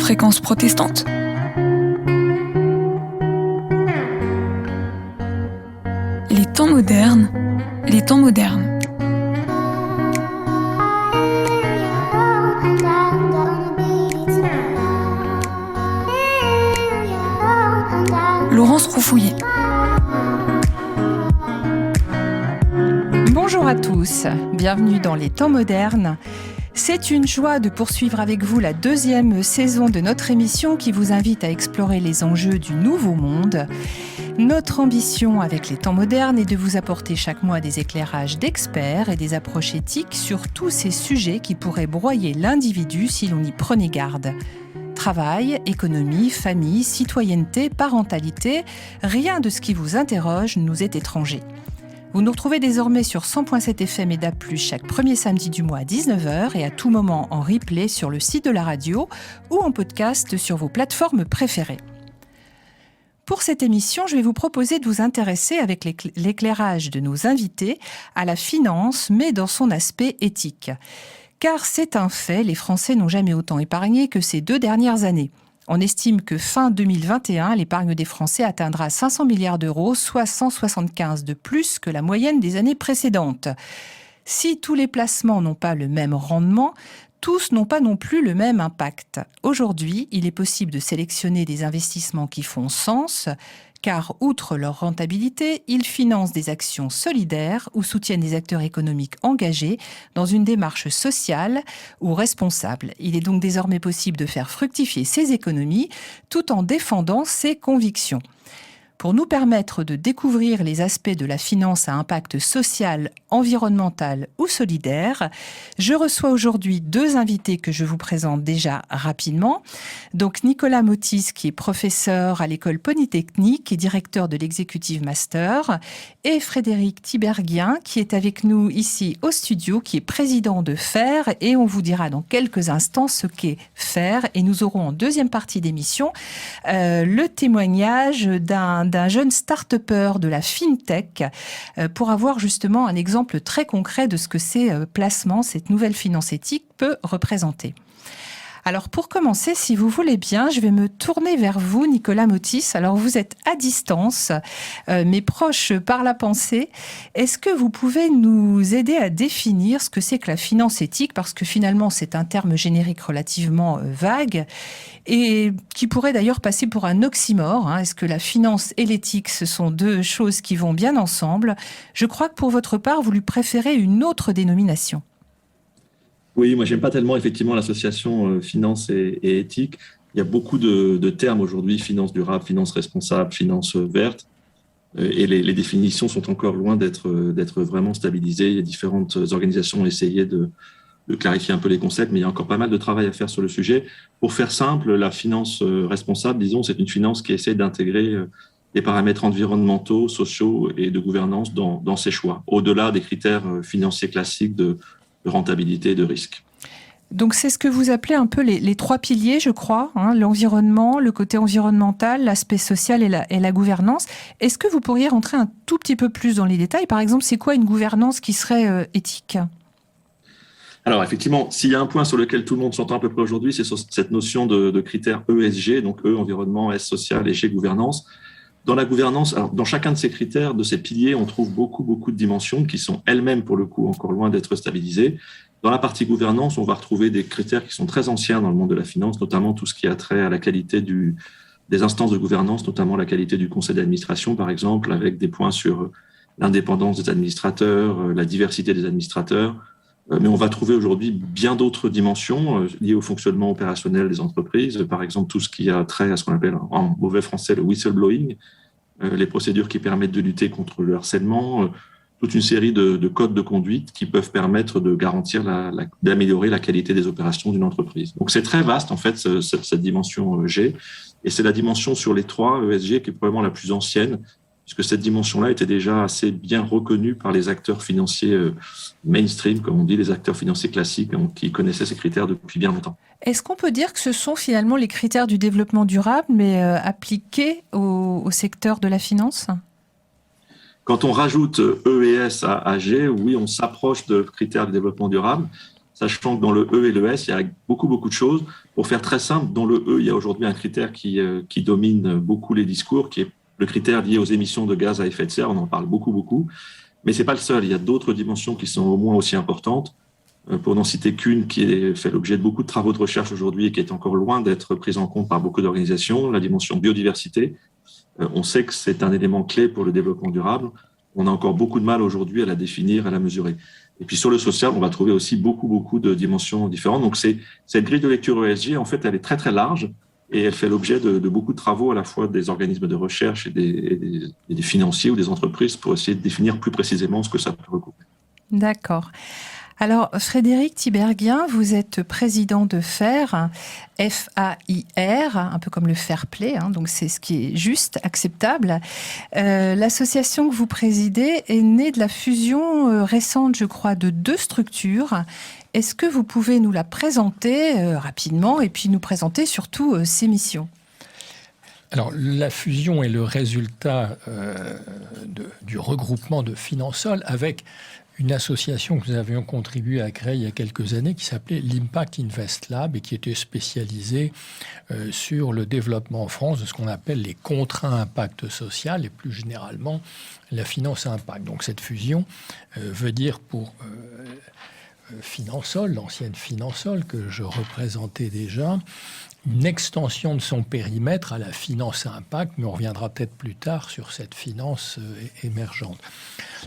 fréquence protestante. Les temps modernes, les temps modernes. Laurence Roufouillet. Bonjour à tous, bienvenue dans les temps modernes. C'est une joie de poursuivre avec vous la deuxième saison de notre émission qui vous invite à explorer les enjeux du nouveau monde. Notre ambition avec les temps modernes est de vous apporter chaque mois des éclairages d'experts et des approches éthiques sur tous ces sujets qui pourraient broyer l'individu si l'on y prenait garde. Travail, économie, famille, citoyenneté, parentalité, rien de ce qui vous interroge nous est étranger. Vous nous retrouvez désormais sur 100.7 FM et DAB+, chaque premier samedi du mois à 19h et à tout moment en replay sur le site de la radio ou en podcast sur vos plateformes préférées. Pour cette émission, je vais vous proposer de vous intéresser avec l'éclairage de nos invités à la finance, mais dans son aspect éthique. Car c'est un fait, les Français n'ont jamais autant épargné que ces 2 dernières années. On estime que fin 2021, l'épargne des Français atteindra 500 milliards d'euros, soit 175 de plus que la moyenne des années précédentes. Si tous les placements n'ont pas le même rendement, tous n'ont pas non plus le même impact. Aujourd'hui, il est possible de sélectionner des investissements qui font sens, car outre leur rentabilité, ils financent des actions solidaires ou soutiennent des acteurs économiques engagés dans une démarche sociale ou responsable. Il est donc désormais possible de faire fructifier ces économies tout en défendant ses convictions. Pour nous permettre de découvrir les aspects de la finance à impact social, environnemental ou solidaire, je reçois aujourd'hui 2 invités que je vous présente déjà rapidement. Donc Nicolas Motis, qui est professeur à l'École Polytechnique et directeur de l'Executive Master, et Frédéric Tiberghien, qui est avec nous ici au studio, qui est président de FAIR, et on vous dira dans quelques instants ce qu'est FAIR. Et nous aurons en deuxième partie d'émission le témoignage d'un jeune start-upper de la FinTech pour avoir justement un exemple très concret de ce que ces placements, cette nouvelle finance éthique peut représenter. Alors pour commencer, si vous voulez bien, je vais me tourner vers vous, Nicolas Motis. Alors vous êtes à distance, mais proche par la pensée. Est-ce que vous pouvez nous aider à définir ce que c'est que la finance éthique ? Parce que finalement, c'est un terme générique relativement vague et qui pourrait d'ailleurs passer pour un oxymore. Est-ce que la finance et l'éthique, ce sont 2 choses qui vont bien ensemble ? Je crois que pour votre part, vous lui préférez une autre dénomination. Oui, moi, j'aime pas tellement effectivement l'association finance et éthique. Il y a beaucoup de termes aujourd'hui, finance durable, finance responsable, finance verte, et les définitions sont encore loin d'être vraiment stabilisées. Il y a différentes organisations qui ont essayé de clarifier un peu les concepts, mais il y a encore pas mal de travail à faire sur le sujet. Pour faire simple, la finance responsable, disons, c'est une finance qui essaie d'intégrer les paramètres environnementaux, sociaux et de gouvernance dans ses choix, au-delà des critères financiers classiques de rentabilité et de risque. Donc c'est ce que vous appelez un peu les 3 piliers, je crois, l'environnement, le côté environnemental, l'aspect social et la gouvernance. Est-ce que vous pourriez rentrer un tout petit peu plus dans les détails ? Par exemple, c'est quoi une gouvernance qui serait éthique ? Alors effectivement, s'il y a un point sur lequel tout le monde s'entend à peu près aujourd'hui, c'est sur cette notion de critères ESG, donc E, environnement, S, social et G, gouvernance. Dans la gouvernance, alors dans chacun de ces critères, de ces piliers, on trouve beaucoup de dimensions qui sont elles-mêmes, pour le coup, encore loin d'être stabilisées. Dans la partie gouvernance, on va retrouver des critères qui sont très anciens dans le monde de la finance, notamment tout ce qui a trait à la qualité des instances de gouvernance, notamment la qualité du conseil d'administration, par exemple, avec des points sur l'indépendance des administrateurs, la diversité des administrateurs. Mais on va trouver aujourd'hui bien d'autres dimensions liées au fonctionnement opérationnel des entreprises, par exemple tout ce qui a trait à ce qu'on appelle en mauvais français le whistleblowing, les procédures qui permettent de lutter contre le harcèlement, toute une série de codes de conduite qui peuvent permettre de garantir d'améliorer la qualité des opérations d'une entreprise. Donc c'est très vaste en fait cette dimension G, et c'est la dimension sur les 3 ESG qui est probablement la plus ancienne, puisque cette dimension-là était déjà assez bien reconnue par les acteurs financiers mainstream, comme on dit, les acteurs financiers classiques, qui connaissaient ces critères depuis bien longtemps. Est-ce qu'on peut dire que ce sont finalement les critères du développement durable, mais appliqués au secteur de la finance ? Quand on rajoute E et S à G, oui, on s'approche de critères de développement durable. sachant que dans le E et le S, il y a beaucoup de choses. Pour faire très simple, dans le E, il y a aujourd'hui un critère qui domine beaucoup les discours, qui est le critère lié aux émissions de gaz à effet de serre. On en parle beaucoup. Mais ce n'est pas le seul. Il y a d'autres dimensions qui sont au moins aussi importantes. Pour n'en citer qu'une qui fait l'objet de beaucoup de travaux de recherche aujourd'hui et qui est encore loin d'être prise en compte par beaucoup d'organisations, la dimension biodiversité. On sait que c'est un élément clé pour le développement durable. On a encore beaucoup de mal aujourd'hui à la définir, à la mesurer. Et puis sur le social, on va trouver aussi beaucoup de dimensions différentes. Donc cette grille de lecture ESG, en fait, elle est très large et elle fait l'objet de beaucoup de travaux à la fois des organismes de recherche et des financiers ou des entreprises pour essayer de définir plus précisément ce que ça peut recouvrir. D'accord. Alors, Frédéric Tiberghien, vous êtes président de FAIR, F-A-I-R, un peu comme le fair play, donc c'est ce qui est juste, acceptable. L'association que vous présidez est née de la fusion récente, je crois, de 2 structures. Est-ce que vous pouvez nous la présenter rapidement et puis nous présenter surtout ses missions ? Alors, la fusion est le résultat du regroupement de Finansol avec une association que nous avions contribué à créer il y a quelques années qui s'appelait l'Impact Invest Lab et qui était spécialisée sur le développement en France de ce qu'on appelle les contrats à impact social et plus généralement la finance à impact. Donc cette fusion veut dire pour Finansol, l'ancienne Finansol que je représentais déjà, une extension de son périmètre à la finance à impact, mais on reviendra peut-être plus tard sur cette finance émergente.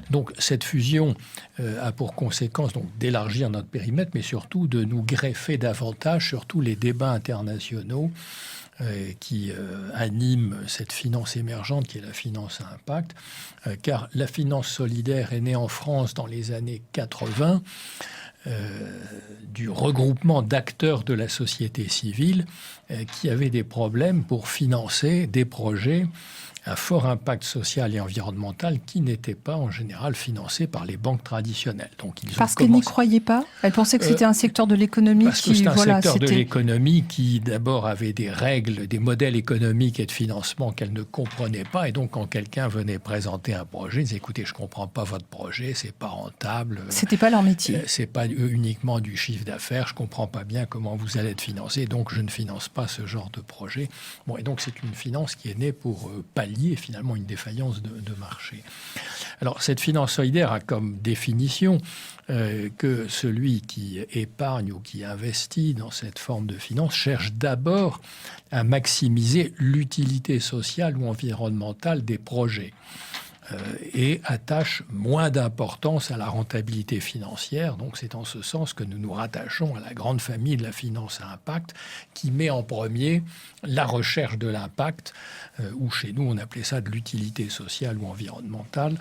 Donc cette fusion a pour conséquence donc, d'élargir notre périmètre, mais surtout de nous greffer davantage sur tous les débats internationaux qui animent cette finance émergente qui est la finance à impact, car la finance solidaire est née en France dans les années 80, du regroupement d'acteurs de la société civile qui avaient des problèmes pour financer des projets à fort impact social et environnemental qui n'étaient pas en général financés par les banques traditionnelles. Donc, parce qu'elles n'y croyaient pas ? Elles pensaient que c'était un secteur de l'économie parce que c'est un secteur de l'économie qui d'abord avait des règles, des modèles économiques et de financement qu'elles ne comprenaient pas. Et donc quand quelqu'un venait présenter un projet, ils disaient « écoutez, je ne comprends pas votre projet, c'est pas rentable. » C'était pas leur métier. C'est pas uniquement du chiffre d'affaires, je ne comprends pas bien comment vous allez être financé, donc je ne finance pas ce genre de projet. Bon, et donc c'est une finance qui est née pour pallier finalement une défaillance de marché. Alors cette finance solidaire a comme définition que celui qui épargne ou qui investit dans cette forme de finance cherche d'abord à maximiser l'utilité sociale ou environnementale des projets et attache moins d'importance à la rentabilité financière. Donc c'est en ce sens que nous nous rattachons à la grande famille de la finance à impact qui met en premier la recherche de l'impact, ou chez nous on appelait ça de l'utilité sociale ou environnementale.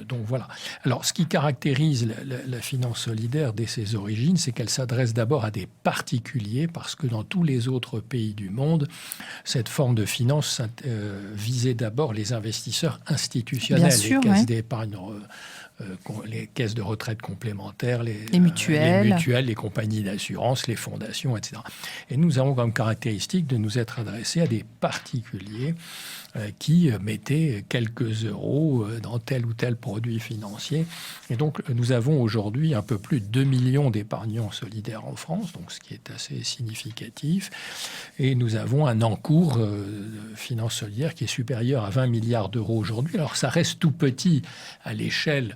Donc voilà. Alors, ce qui caractérise la finance solidaire dès ses origines, c'est qu'elle s'adresse d'abord à des particuliers, parce que dans tous les autres pays du monde, cette forme de finance visait d'abord les investisseurs institutionnels, sûr, les caisses ouais. d'épargne, les caisses de retraite complémentaires, les mutuelles, les compagnies d'assurance, les fondations, etc. Et nous avons comme caractéristique de nous être adressés à des particuliers qui mettaient quelques euros dans tel ou tel produit financier. Et donc, nous avons aujourd'hui un peu plus de 2 millions d'épargnants solidaires en France, donc ce qui est assez significatif. Et nous avons un encours de finance solidaire qui est supérieur à 20 milliards d'euros aujourd'hui. Alors, ça reste tout petit à l'échelle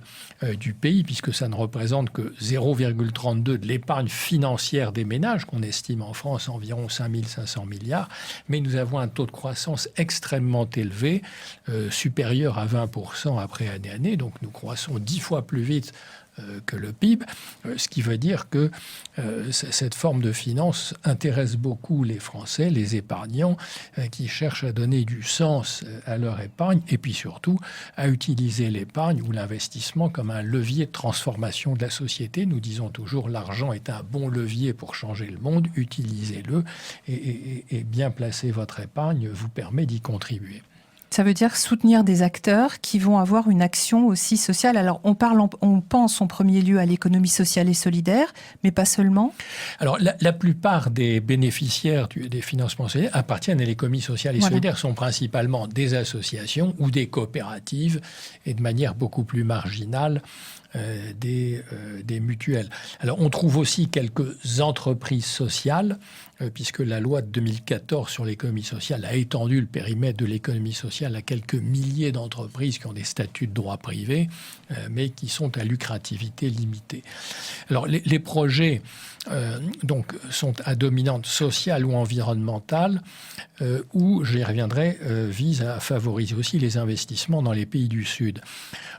du pays, puisque ça ne représente que 0,32 de l'épargne financière des ménages, qu'on estime en France environ 5 500 milliards. Mais nous avons un taux de croissance extrêmement élevé, supérieur à 20% après année. Donc nous croissons 10 fois plus vite que le PIB, ce qui veut dire que cette forme de finance intéresse beaucoup les Français, les épargnants, qui cherchent à donner du sens à leur épargne et puis surtout à utiliser l'épargne ou l'investissement comme un levier de transformation de la société. Nous disons toujours l'argent est un bon levier pour changer le monde, utilisez-le et bien placer votre épargne vous permet d'y contribuer. Ça veut dire soutenir des acteurs qui vont avoir une action aussi sociale. Alors, on pense en premier lieu à l'économie sociale et solidaire, mais pas seulement. Alors, la plupart des bénéficiaires des financements solidaires appartiennent à l'économie sociale et solidaire, sont principalement des associations ou des coopératives, et de manière beaucoup plus marginale, des mutuelles. Alors, on trouve aussi quelques entreprises sociales, puisque la loi de 2014 sur l'économie sociale a étendu le périmètre de l'économie sociale à quelques milliers d'entreprises qui ont des statuts de droit privé, mais qui sont à lucrativité limitée. Alors, les projets donc, sont à dominante sociale ou environnementale, ou, j'y reviendrai, visent à favoriser aussi les investissements dans les pays du Sud.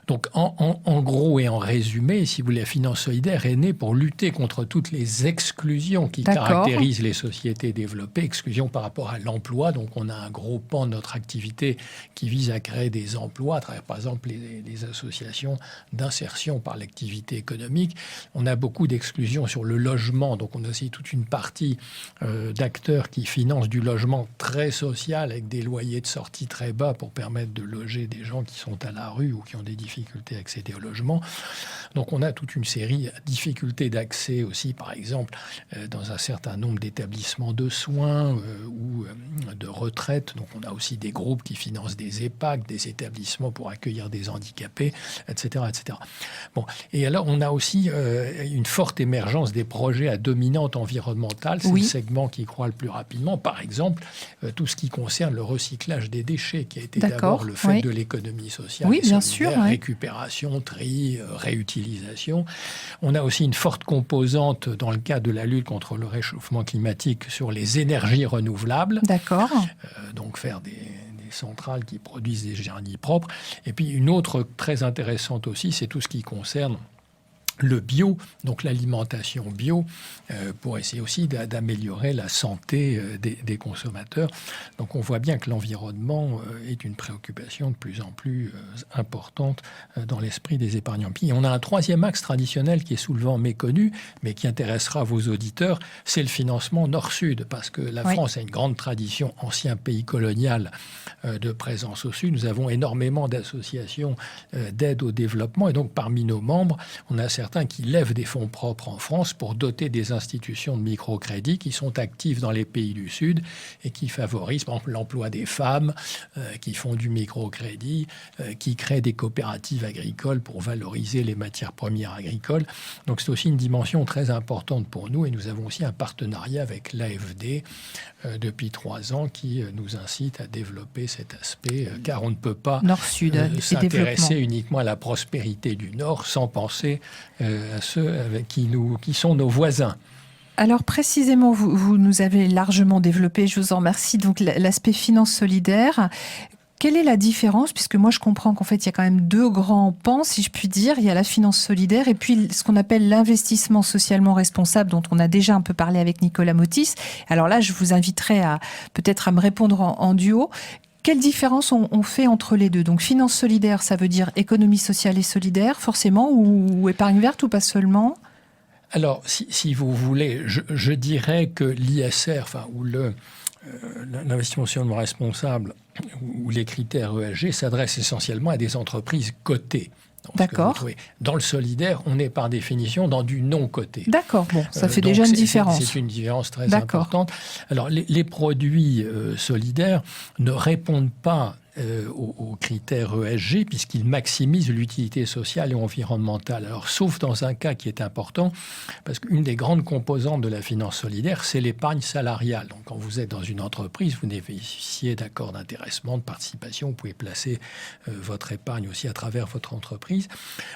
Donc, en gros et en résumé, si vous voulez, la finance solidaire est née pour lutter contre toutes les exclusions qui caractérisent les sociétés développées, exclusions par rapport à l'emploi. Donc, on a un gros pan de notre activité qui vise à créer des emplois à travers, par exemple, les associations d'insertion par l'activité économique. On a beaucoup d'exclusions sur le logement. Donc, on a aussi toute une partie d'acteurs qui financent du logement très social avec des loyers de sortie très bas pour permettre de loger des gens qui sont à la rue ou qui ont des difficultés à accéder au logement. Donc, on a toute une série de difficultés d'accès aussi, par exemple, dans un certain nombre d'établissements de soins ou de retraite. Donc, on a aussi des groupes qui financent des EHPAD, des établissements pour accueillir des handicapés, etc., etc. Bon. Et alors, on a aussi une forte émergence des projets à dominante environnementale. C'est le segment qui croît le plus rapidement. Par exemple, tout ce qui concerne le recyclage des déchets, qui a été d'abord le fait de l'économie sociale. Oui, bien sûr. Récupération, tri, réutilisation. On a aussi une forte composante dans le cadre de la lutte contre le réchauffement climatique sur les énergies renouvelables. D'accord. Donc faire des centrales qui produisent des énergies propres. Et puis une autre très intéressante aussi, c'est tout ce qui concerne le bio, donc l'alimentation bio, pour essayer aussi d'améliorer la santé des consommateurs. Donc on voit bien que l'environnement est une préoccupation de plus en plus importante dans l'esprit des épargnants. Puis on a un troisième axe traditionnel qui est souvent méconnu, mais qui intéressera vos auditeurs, c'est le financement nord-sud, parce que la France a une grande tradition, ancien pays colonial, de présence au sud. Nous avons énormément d'associations d'aide au développement, et donc parmi nos membres, on a certains qui lèvent des fonds propres en France pour doter des institutions de microcrédit qui sont actives dans les pays du Sud et qui favorisent, par exemple, l'emploi des femmes, qui font du microcrédit, qui créent des coopératives agricoles pour valoriser les matières premières agricoles. Donc c'est aussi une dimension très importante pour nous, et nous avons aussi un partenariat avec l'AFD depuis 3 ans qui nous incite à développer cet aspect, car on ne peut pas s'intéresser uniquement à la prospérité du Nord sans penser à ceux qui sont nos voisins. Alors précisément, vous nous avez largement développé, je vous en remercie, donc l'aspect finance solidaire. Quelle est la différence? Puisque moi, je comprends qu'en fait, il y a quand même 2 grands pans, si je puis dire. Il y a la finance solidaire et puis ce qu'on appelle l'investissement socialement responsable, dont on a déjà un peu parlé avec Nicolas Motis. Alors là, je vous inviterai peut-être à me répondre en duo. Quelle différence on fait entre les deux? Donc, finance solidaire, ça veut dire économie sociale et solidaire, forcément, ou épargne verte, ou pas seulement? Alors, si vous voulez, je dirais que l'ISR, ou l'investissement socialement responsable, ou les critères ESG, s'adressent essentiellement à des entreprises cotées. D'accord. Dans le solidaire, on est par définition dans du non coté. D'accord, bon, ça fait déjà une différence. C'est une différence très importante. Alors, les produits solidaires ne répondent pas aux critères ESG, puisqu'ils maximisent l'utilité sociale et environnementale. Alors, sauf dans un cas qui est important, parce qu'une des grandes composantes de la finance solidaire, c'est l'épargne salariale. Donc, quand vous êtes dans une entreprise, vous bénéficiez d'accords d'intéressement, de participation, vous pouvez placer votre épargne aussi à travers votre entreprise.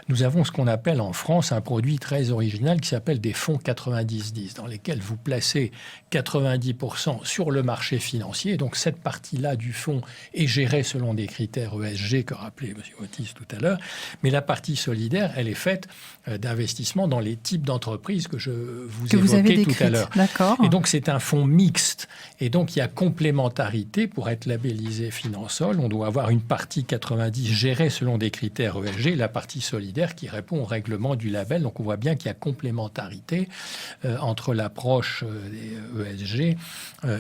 Nous avons ce qu'on appelle en France un produit très original qui s'appelle des fonds 90-10, dans lesquels vous placez 90% sur le marché financier. Donc, cette partie-là du fonds est gérée selon des critères ESG que rappelait M. Otis tout à l'heure. Mais la partie solidaire, elle est faite d'investissement dans les types d'entreprises que je vous évoquais tout à l'heure. D'accord. Et donc, c'est un fonds mixte. Et donc, il y a complémentarité pour être labellisé Finansol. On doit avoir une partie 90 gérée selon des critères ESG, et la partie solidaire qui répond au règlement du label. Donc, on voit bien qu'il y a complémentarité entre l'approche des ESG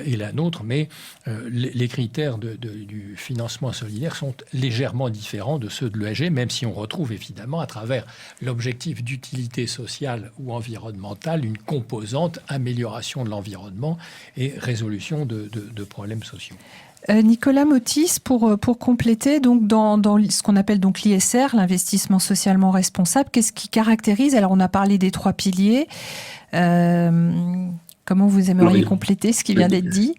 et la nôtre. Mais les critères du financement financements solidaires sont légèrement différents de ceux de l'ESG, même si on retrouve évidemment à travers l'objectif d'utilité sociale ou environnementale une composante amélioration de l'environnement et résolution de problèmes sociaux. Nicolas Motis, pour compléter, donc dans ce qu'on appelle donc l'ISR, l'investissement socialement responsable, qu'est-ce qui caractérise? Alors, on a parlé des 3 piliers. Comment vous aimeriez compléter ce qui vient d'être dit?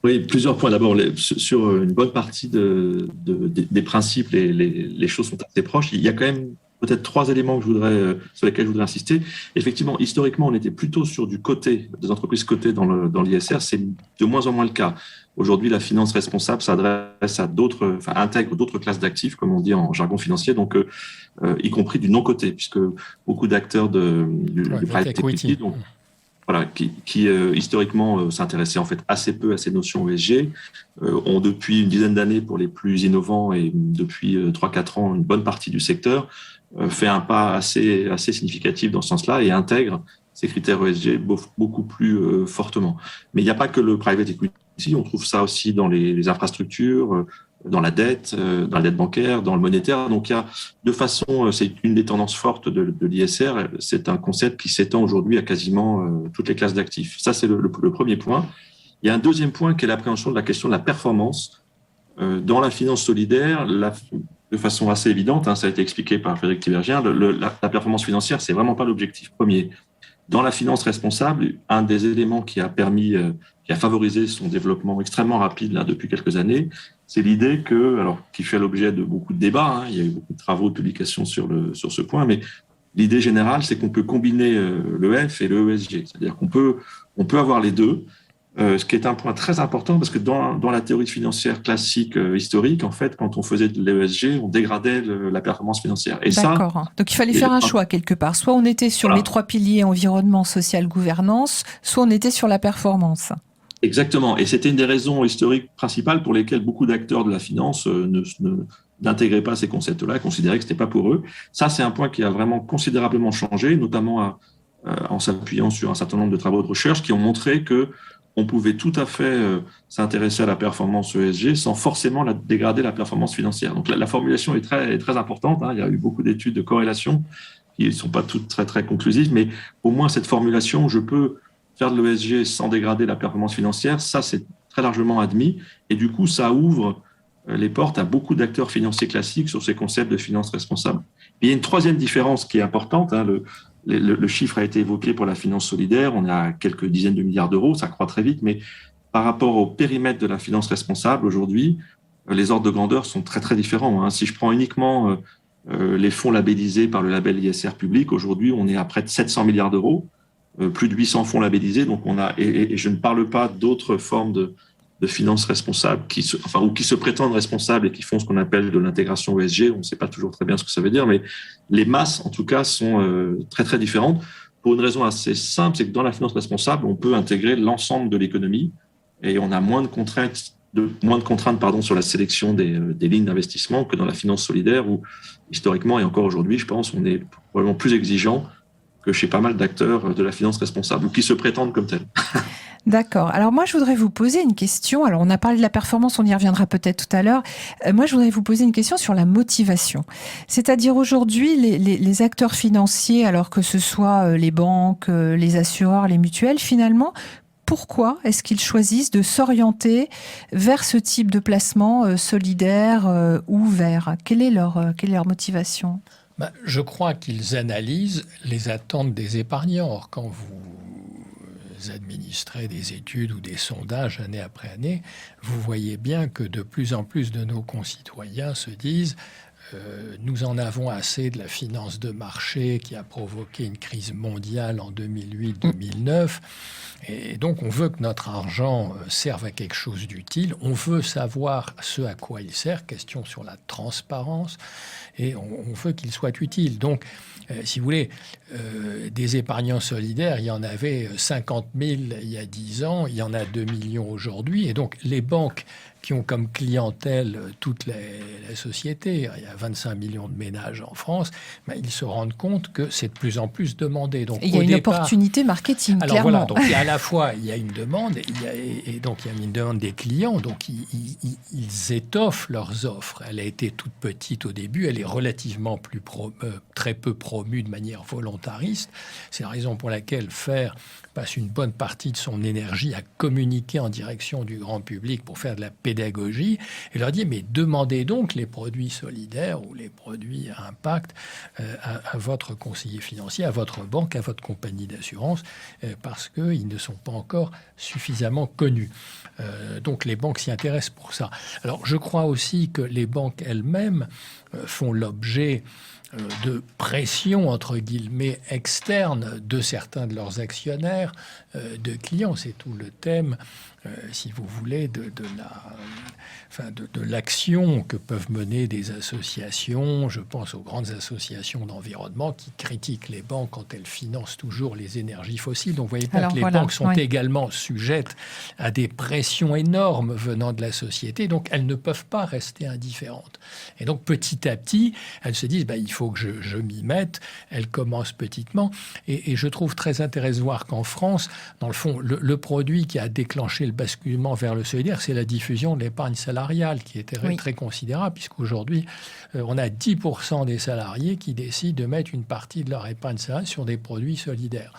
Oui, plusieurs points. D'abord, sur une bonne partie des principes, les choses sont assez proches. Il y a quand même peut-être 3 éléments sur lesquels je voudrais insister. Effectivement, historiquement, on était plutôt sur du côté des entreprises cotées dans l'ISR. C'est de moins en moins le cas. Aujourd'hui, la finance responsable s'adresse à intègre d'autres classes d'actifs, comme on dit en jargon financier, donc y compris du non-coté, puisque beaucoup d'acteurs du private equity, donc, voilà, qui historiquement s'intéressaient en fait assez peu à ces notions ESG, ont depuis une dizaine d'années, pour les plus innovants, et depuis 3-4 ans, une bonne partie du secteur, fait un pas assez significatif dans ce sens-là et intègre ces critères ESG beaucoup plus fortement. Mais il n'y a pas que le private equity, on trouve ça aussi dans les infrastructures, dans la dette bancaire, dans le monétaire. Donc, il y a de façon, c'est une des tendances fortes de l'ISR, c'est un concept qui s'étend aujourd'hui à quasiment toutes les classes d'actifs. Ça, c'est le premier point. Il y a un deuxième point qui est l'appréhension de la question de la performance. Dans la finance solidaire, de façon assez évidente, ça a été expliqué par Frédéric Tiberghien, la performance financière, c'est vraiment pas l'objectif premier. Dans la finance responsable, un des éléments qui a favorisé son développement extrêmement rapide là, depuis quelques années, c'est l'idée qui fait l'objet de beaucoup de débats, il y a eu beaucoup de travaux, de publications sur ce point, mais l'idée générale, c'est qu'on peut combiner le F et le ESG, c'est-à-dire qu'on peut avoir les deux, ce qui est un point très important parce que dans la théorie financière classique historique, en fait, quand on faisait de l'ESG, on dégradait la performance financière. Et d'accord. Donc il fallait faire un choix quelque part. Soit on était sur les 3 piliers environnement, social, gouvernance, soit on était sur la performance. Exactement. Et c'était une des raisons historiques principales pour lesquelles beaucoup d'acteurs de la finance n'intégraient pas ces concepts-là, considéraient que ce n'était pas pour eux. Ça, c'est un point qui a vraiment considérablement changé, notamment en s'appuyant sur un certain nombre de travaux de recherche qui ont montré que on pouvait tout à fait s'intéresser à la performance ESG sans forcément dégrader la performance financière. Donc la formulation est très importante. Il y a eu beaucoup d'études de corrélation qui ne sont pas toutes très, très conclusives, mais au moins cette formulation, je peux faire de l'ESG sans dégrader la performance financière, ça c'est très largement admis. Et du coup, ça ouvre les portes à beaucoup d'acteurs financiers classiques sur ces concepts de finance responsable. Il y a une troisième différence qui est importante. Le chiffre a été évoqué pour la finance solidaire, on est à quelques dizaines de milliards d'euros, ça croît très vite, mais par rapport au périmètre de la finance responsable, aujourd'hui, les ordres de grandeur sont très très différents. Si je prends uniquement les fonds labellisés par le label ISR public, aujourd'hui, on est à près de 700 milliards d'euros, plus de 800 fonds labellisés, donc et je ne parle pas d'autres formes de finances responsables qui se prétendent responsables et qui font ce qu'on appelle de l'intégration ESG. On ne sait pas toujours très bien ce que ça veut dire, mais les masses, en tout cas, sont très, très différentes pour une raison assez simple, c'est que dans la finance responsable, on peut intégrer l'ensemble de l'économie et on a moins de contraintes sur la sélection des lignes d'investissement que dans la finance solidaire où, historiquement et encore aujourd'hui, je pense, on est probablement plus exigeant que chez pas mal d'acteurs de la finance responsable ou qui se prétendent comme tels. D'accord. Alors moi, je voudrais vous poser une question. Alors on a parlé de la performance, on y reviendra peut-être tout à l'heure. Moi, je voudrais vous poser une question sur la motivation. C'est-à-dire aujourd'hui, les acteurs financiers, alors que ce soit les banques, les assureurs, les mutuelles, finalement, pourquoi est-ce qu'ils choisissent de s'orienter vers ce type de placement solidaire ou vert ? Quelle est leur motivation ? Je crois qu'ils analysent les attentes des épargnants. Or, quand vous administrez des études ou des sondages année après année, vous voyez bien que de plus en plus de nos concitoyens se disent nous en avons assez de la finance de marché qui a provoqué une crise mondiale en 2008-2009 et donc on veut que notre argent serve à quelque chose d'utile, on veut savoir ce à quoi il sert, question sur la transparence, et on veut qu'il soit utile. Donc si vous voulez, des épargnants solidaires, il y en avait 50 000 il y a 10 ans, il y en a 2 millions aujourd'hui. Et donc, les banques qui ont comme clientèle toute la société, il y a 25 millions de ménages en France, ils se rendent compte que c'est de plus en plus demandé. Donc, il y a une opportunité marketing, alors clairement. voilà, donc à la fois il y a une demande, et donc il y a une demande des clients, donc ils étoffent leurs offres. Elle a été toute petite au début, elle est relativement très peu promue de manière volontariste. C'est la raison pour laquelle Faire passe une bonne partie de son énergie à communiquer en direction du grand public pour faire de la pédagogie, et leur dire, mais demandez donc les produits solidaires ou les produits à impact à votre conseiller financier, à votre banque, à votre compagnie d'assurance, parce qu'ils ne sont pas encore suffisamment connus. Donc les banques s'y intéressent pour ça. Alors je crois aussi que les banques elles-mêmes font l'objet de pression, entre guillemets, externe de certains de leurs actionnaires, de clients. C'est tout le thème, si vous voulez, de l'action que peuvent mener des associations. Je pense aux grandes associations d'environnement qui critiquent les banques quand elles financent toujours les énergies fossiles. Donc vous voyez bien que les banques sont également sujettes à des pressions énormes venant de la société. Donc elles ne peuvent pas rester indifférentes. Et donc petit à petit, elles se disent, il faut que je m'y mette. Elles commencent petitement. Et je trouve très intéressant de voir qu'en France, dans le fond, le produit qui a déclenché le basculement vers le solidaire, c'est la diffusion de l'épargne salariale, qui était très considérable, puisqu'aujourd'hui, on a 10% des salariés qui décident de mettre une partie de leur épargne salariale sur des produits solidaires.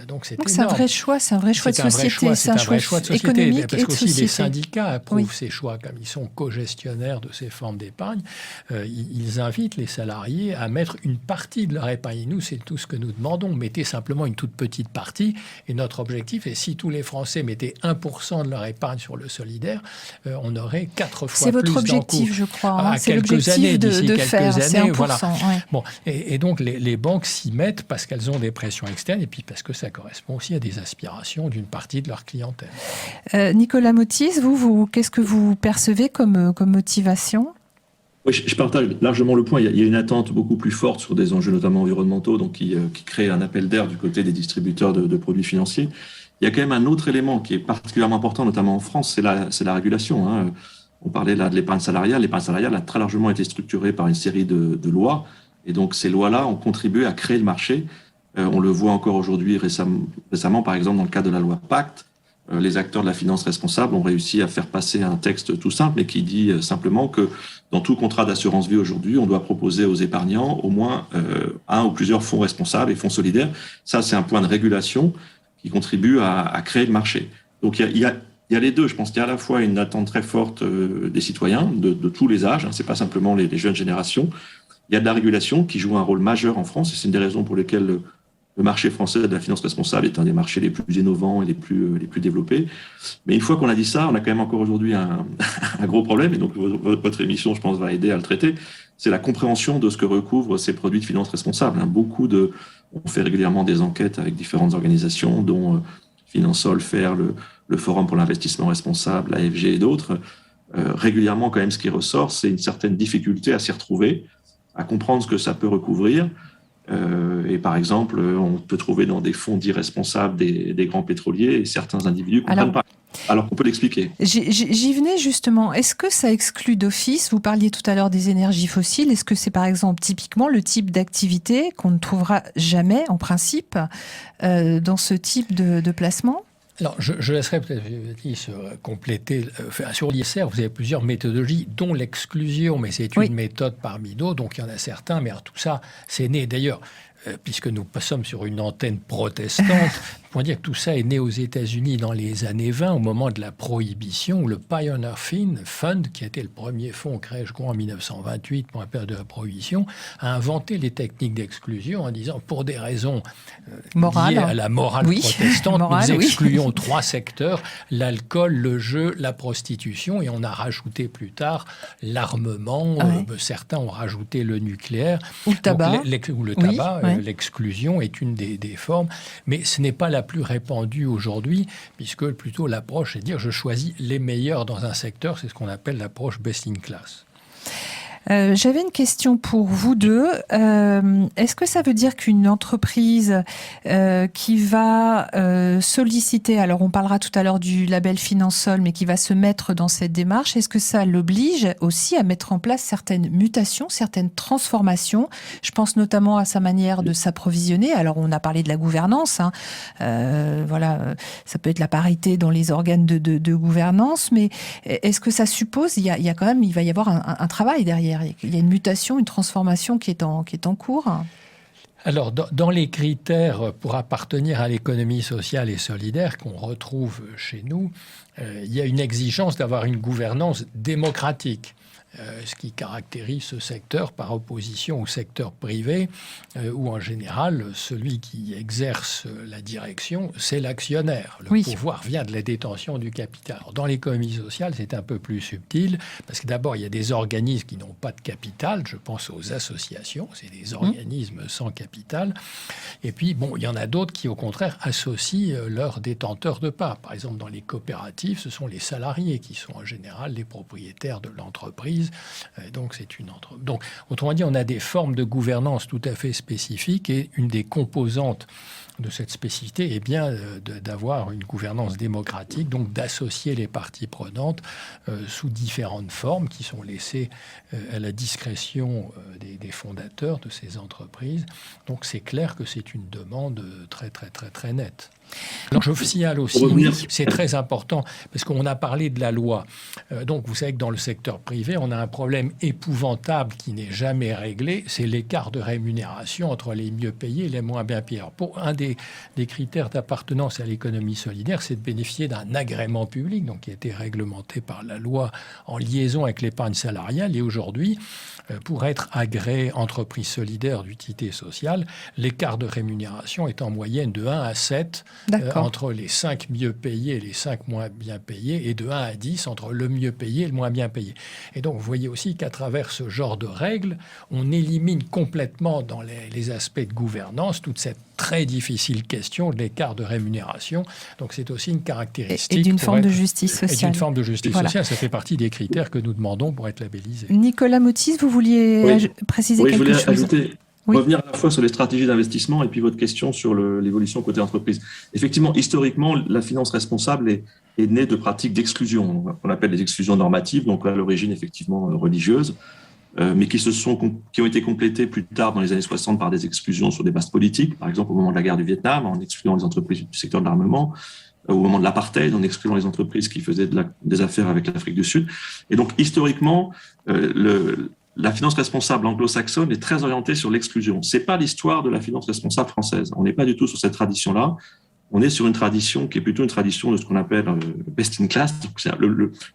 Donc c'est un vrai choix, c'est un vrai choix de société. C'est un vrai choix de société, économique parce et de qu'aussi société. les syndicats approuvent ces choix, comme ils sont co-gestionnaires de ces formes d'épargne. Ils invitent les salariés à mettre une partie de leur épargne. Et nous, c'est tout ce que nous demandons. Mettez simplement une toute petite partie. Et notre objectif est, si tous les Français mettaient 1% de leur épargne sur le solidaire, on aurait 4 fois plus d'encours. C'est votre objectif, je crois. C'est l'objectif de faire, c'est 1%. Voilà. Bon, et donc, les banques s'y mettent parce qu'elles ont des pressions externes et puis parce que ça correspond aussi à des aspirations d'une partie de leur clientèle. Nicolas Motis, vous qu'est-ce que vous percevez comme motivation ? Oui, je partage largement le point. Il y a une attente beaucoup plus forte sur des enjeux notamment environnementaux, donc qui crée un appel d'air du côté des distributeurs de produits financiers. Il y a quand même un autre élément qui est particulièrement important, notamment en France, c'est la régulation. Hein. On parlait là de l'épargne salariale. L'épargne salariale a très largement été structurée par une série de lois, et donc ces lois-là ont contribué à créer le marché. On le voit encore aujourd'hui récemment, par exemple, dans le cadre de la loi Pacte. Les acteurs de la finance responsable ont réussi à faire passer un texte tout simple, mais qui dit simplement que dans tout contrat d'assurance vie aujourd'hui, on doit proposer aux épargnants au moins un ou plusieurs fonds responsables et fonds solidaires. Ça, c'est un point de régulation qui contribue à créer le marché. Donc, il y a les deux. Je pense qu'il y a à la fois une attente très forte des citoyens de tous les âges. C'est pas simplement les jeunes générations. Il y a de la régulation qui joue un rôle majeur en France, et c'est une des raisons pour lesquelles le marché français de la finance responsable est un des marchés les plus innovants et les plus développés. Mais une fois qu'on a dit ça, on a quand même encore aujourd'hui un gros problème, et donc votre émission, je pense, va aider à le traiter. C'est la compréhension de ce que recouvrent ces produits de finance responsable. On fait régulièrement des enquêtes avec différentes organisations, dont Finansol, FAIR, le Forum pour l'investissement responsable, l'AFG et d'autres. Régulièrement, quand même, ce qui ressort, c'est une certaine difficulté à s'y retrouver, à comprendre ce que ça peut recouvrir. Et par exemple, on peut trouver dans des fonds dits responsables des grands pétroliers et certains individus ne comprennent pas, alors qu'on peut l'expliquer. J'y venais justement. Est-ce que ça exclut d'office ? Vous parliez tout à l'heure des énergies fossiles. Est-ce que c'est par exemple typiquement le type d'activité qu'on ne trouvera jamais, en principe, dans ce type de placement ? Alors, je laisserai peut-être se compléter. Sur l'ISR, vous avez plusieurs méthodologies, dont l'exclusion, mais c'est une méthode parmi d'autres. Donc, il y en a certains, mais alors, tout ça, c'est né. D'ailleurs, puisque nous sommes sur une antenne protestante, on dire que tout ça est né aux États-Unis dans les années 20, au moment de la prohibition, où le Pioneer Fund, qui était le premier fonds créé, je crois, en 1928, pour la période de la prohibition, a inventé les techniques d'exclusion en disant, pour des raisons liées à la morale protestante, nous excluons 3 secteurs, l'alcool, le jeu, la prostitution, et on a rajouté plus tard l'armement, certains ont rajouté le nucléaire. Ou le tabac. L'exclusion est une des formes, mais ce n'est pas la plus répandue aujourd'hui, puisque plutôt l'approche est de dire je choisis les meilleurs dans un secteur, c'est ce qu'on appelle l'approche best in class. J'avais une question pour vous deux. Est-ce que ça veut dire qu'une entreprise qui va solliciter, alors on parlera tout à l'heure du label Finansol, mais qui va se mettre dans cette démarche, est-ce que ça l'oblige aussi à mettre en place certaines mutations, certaines transformations? Je pense notamment à sa manière de s'approvisionner. Alors on a parlé de la gouvernance, hein. Ça peut être la parité dans les organes de gouvernance, mais est-ce que ça suppose, il va y avoir un travail derrière? Il y a une mutation, une transformation qui est en cours. Alors, dans les critères pour appartenir à l'économie sociale et solidaire qu'on retrouve chez nous, il y a une exigence d'avoir une gouvernance démocratique. Ce qui caractérise ce secteur par opposition au secteur privé, où en général, celui qui exerce la direction, c'est l'actionnaire. Le pouvoir vient de la détention du capital. Alors, dans l'économie sociale, c'est un peu plus subtil, parce que d'abord, il y a des organismes qui n'ont pas de capital. Je pense aux associations, c'est des organismes sans capital. Et puis, il y en a d'autres qui, au contraire, associent leurs détenteurs de parts. Par exemple, dans les coopératives, ce sont les salariés qui sont en général les propriétaires de l'entreprise. Donc, autrement dit, on a des formes de gouvernance tout à fait spécifiques et une des composantes de cette spécificité est bien d'avoir une gouvernance démocratique, donc d'associer les parties prenantes sous différentes formes qui sont laissées à la discrétion des fondateurs de ces entreprises. Donc, c'est clair que c'est une demande très, très, très, très nette. Alors, je vous signale aussi, c'est très important, parce qu'on a parlé de la loi. Donc, vous savez que dans le secteur privé, on a un problème épouvantable qui n'est jamais réglé, c'est l'écart de rémunération entre les mieux payés et les moins bien payés. Alors, pour un des critères d'appartenance à l'économie solidaire, c'est de bénéficier d'un agrément public, donc qui a été réglementé par la loi en liaison avec l'épargne salariale. Et aujourd'hui, pour être agréé entreprise solidaire d'utilité sociale, l'écart de rémunération est en moyenne de 1 à 7 entre les 5 mieux payés et les 5 moins bien payés, et de 1 à 10 entre le mieux payé et le moins bien payé. Et donc, vous voyez aussi qu'à travers ce genre de règles, on élimine complètement dans les aspects de gouvernance toute cette très difficile question de l'écart de rémunération. Donc, c'est aussi une caractéristique. Et d'une forme de justice sociale. Et d'une forme de justice sociale. Ça fait partie des critères que nous demandons pour être labellisés. Nicolas Motis, vous vouliez préciser quelque chose? Je voulais ajouter... Revenir à la fois sur les stratégies d'investissement et puis votre question sur l'évolution côté entreprise. Effectivement, historiquement, la finance responsable est née de pratiques d'exclusion, qu'on appelle les exclusions normatives, donc à l'origine effectivement religieuse, mais qui ont été complétées plus tard dans les années 60 par des exclusions sur des bases politiques, par exemple au moment de la guerre du Vietnam, en excluant les entreprises du secteur de l'armement, au moment de l'apartheid, en excluant les entreprises qui faisaient des affaires avec l'Afrique du Sud. Et donc, historiquement, la finance responsable anglo-saxonne est très orientée sur l'exclusion. C'est pas l'histoire de la finance responsable française. On n'est pas du tout sur cette tradition-là. On est sur une tradition qui est plutôt une tradition de ce qu'on appelle best in class. Donc,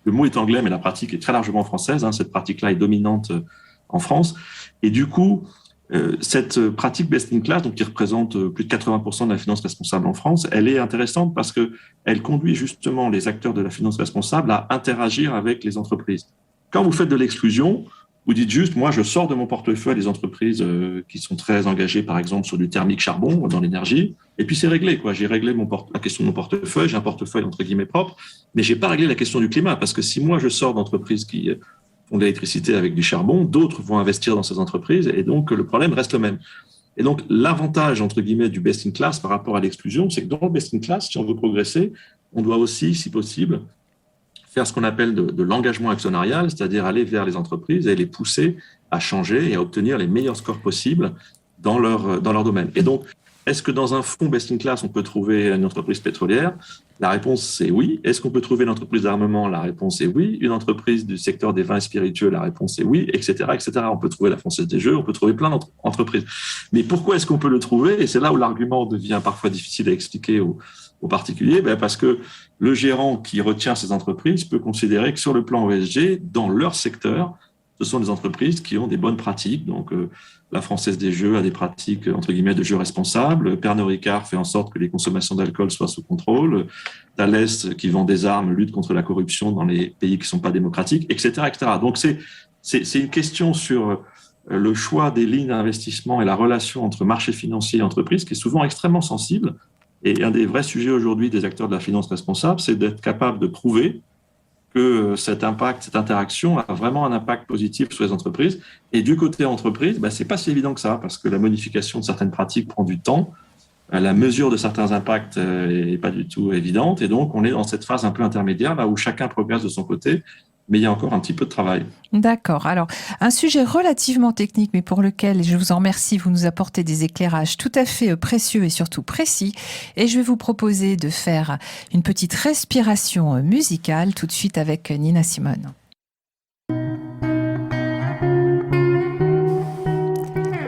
le mot est anglais, mais la pratique est très largement française. Cette pratique-là est dominante en France. Et du coup, cette pratique best in class, donc qui représente plus de 80% de la finance responsable en France, elle est intéressante parce que elle conduit justement les acteurs de la finance responsable à interagir avec les entreprises. Quand vous faites de l'exclusion, vous dites juste, moi, je sors de mon portefeuille des entreprises qui sont très engagées, par exemple, sur du thermique charbon, dans l'énergie, et puis c'est réglé, J'ai réglé la question de mon portefeuille, j'ai un portefeuille entre guillemets propre, mais j'ai pas réglé la question du climat, parce que si moi, je sors d'entreprises qui font de l'électricité avec du charbon, d'autres vont investir dans ces entreprises, et donc le problème reste le même. Et donc, l'avantage, entre guillemets, du best in class par rapport à l'exclusion, c'est que dans le best in class, si on veut progresser, on doit aussi, si possible, faire ce qu'on appelle de l'engagement actionnarial, c'est-à-dire aller vers les entreprises et les pousser à changer et à obtenir les meilleurs scores possibles dans leur domaine. Et donc, est-ce que dans un fonds best in class, on peut trouver une entreprise pétrolière? La réponse, c'est oui. Est-ce qu'on peut trouver une entreprise d'armement? La réponse est oui. Une entreprise du secteur des vins et spiritueux? La réponse est oui, etc., etc. On peut trouver la Française des Jeux, on peut trouver plein d'entreprises. Mais pourquoi est-ce qu'on peut le trouver? Et c'est là où l'argument devient parfois difficile à expliquer aux particuliers, parce que le gérant qui retient ces entreprises peut considérer que sur le plan ESG, dans leur secteur, ce sont des entreprises qui ont des bonnes pratiques. Donc, la Française des Jeux a des pratiques, entre guillemets, de jeux responsables. Pernod Ricard fait en sorte que les consommations d'alcool soient sous contrôle. Thales, qui vend des armes, lutte contre la corruption dans les pays qui ne sont pas démocratiques, etc., etc. Donc, c'est une question sur le choix des lignes d'investissement et la relation entre marché financier et entreprise qui est souvent extrêmement sensible. Et un des vrais sujets aujourd'hui des acteurs de la finance responsable, c'est d'être capable de prouver que cet impact, cette interaction a vraiment un impact positif sur les entreprises. Et du côté entreprise, c'est pas si évident que ça, parce que la modification de certaines pratiques prend du temps. La mesure de certains impacts est pas du tout évidente. Et donc, on est dans cette phase un peu intermédiaire, là où chacun progresse de son côté, mais il y a encore un petit peu de travail. D'accord. Alors, un sujet relativement technique, mais pour lequel, je vous en remercie, vous nous apportez des éclairages tout à fait précieux et surtout précis. Et je vais vous proposer de faire une petite respiration musicale tout de suite avec Nina Simone.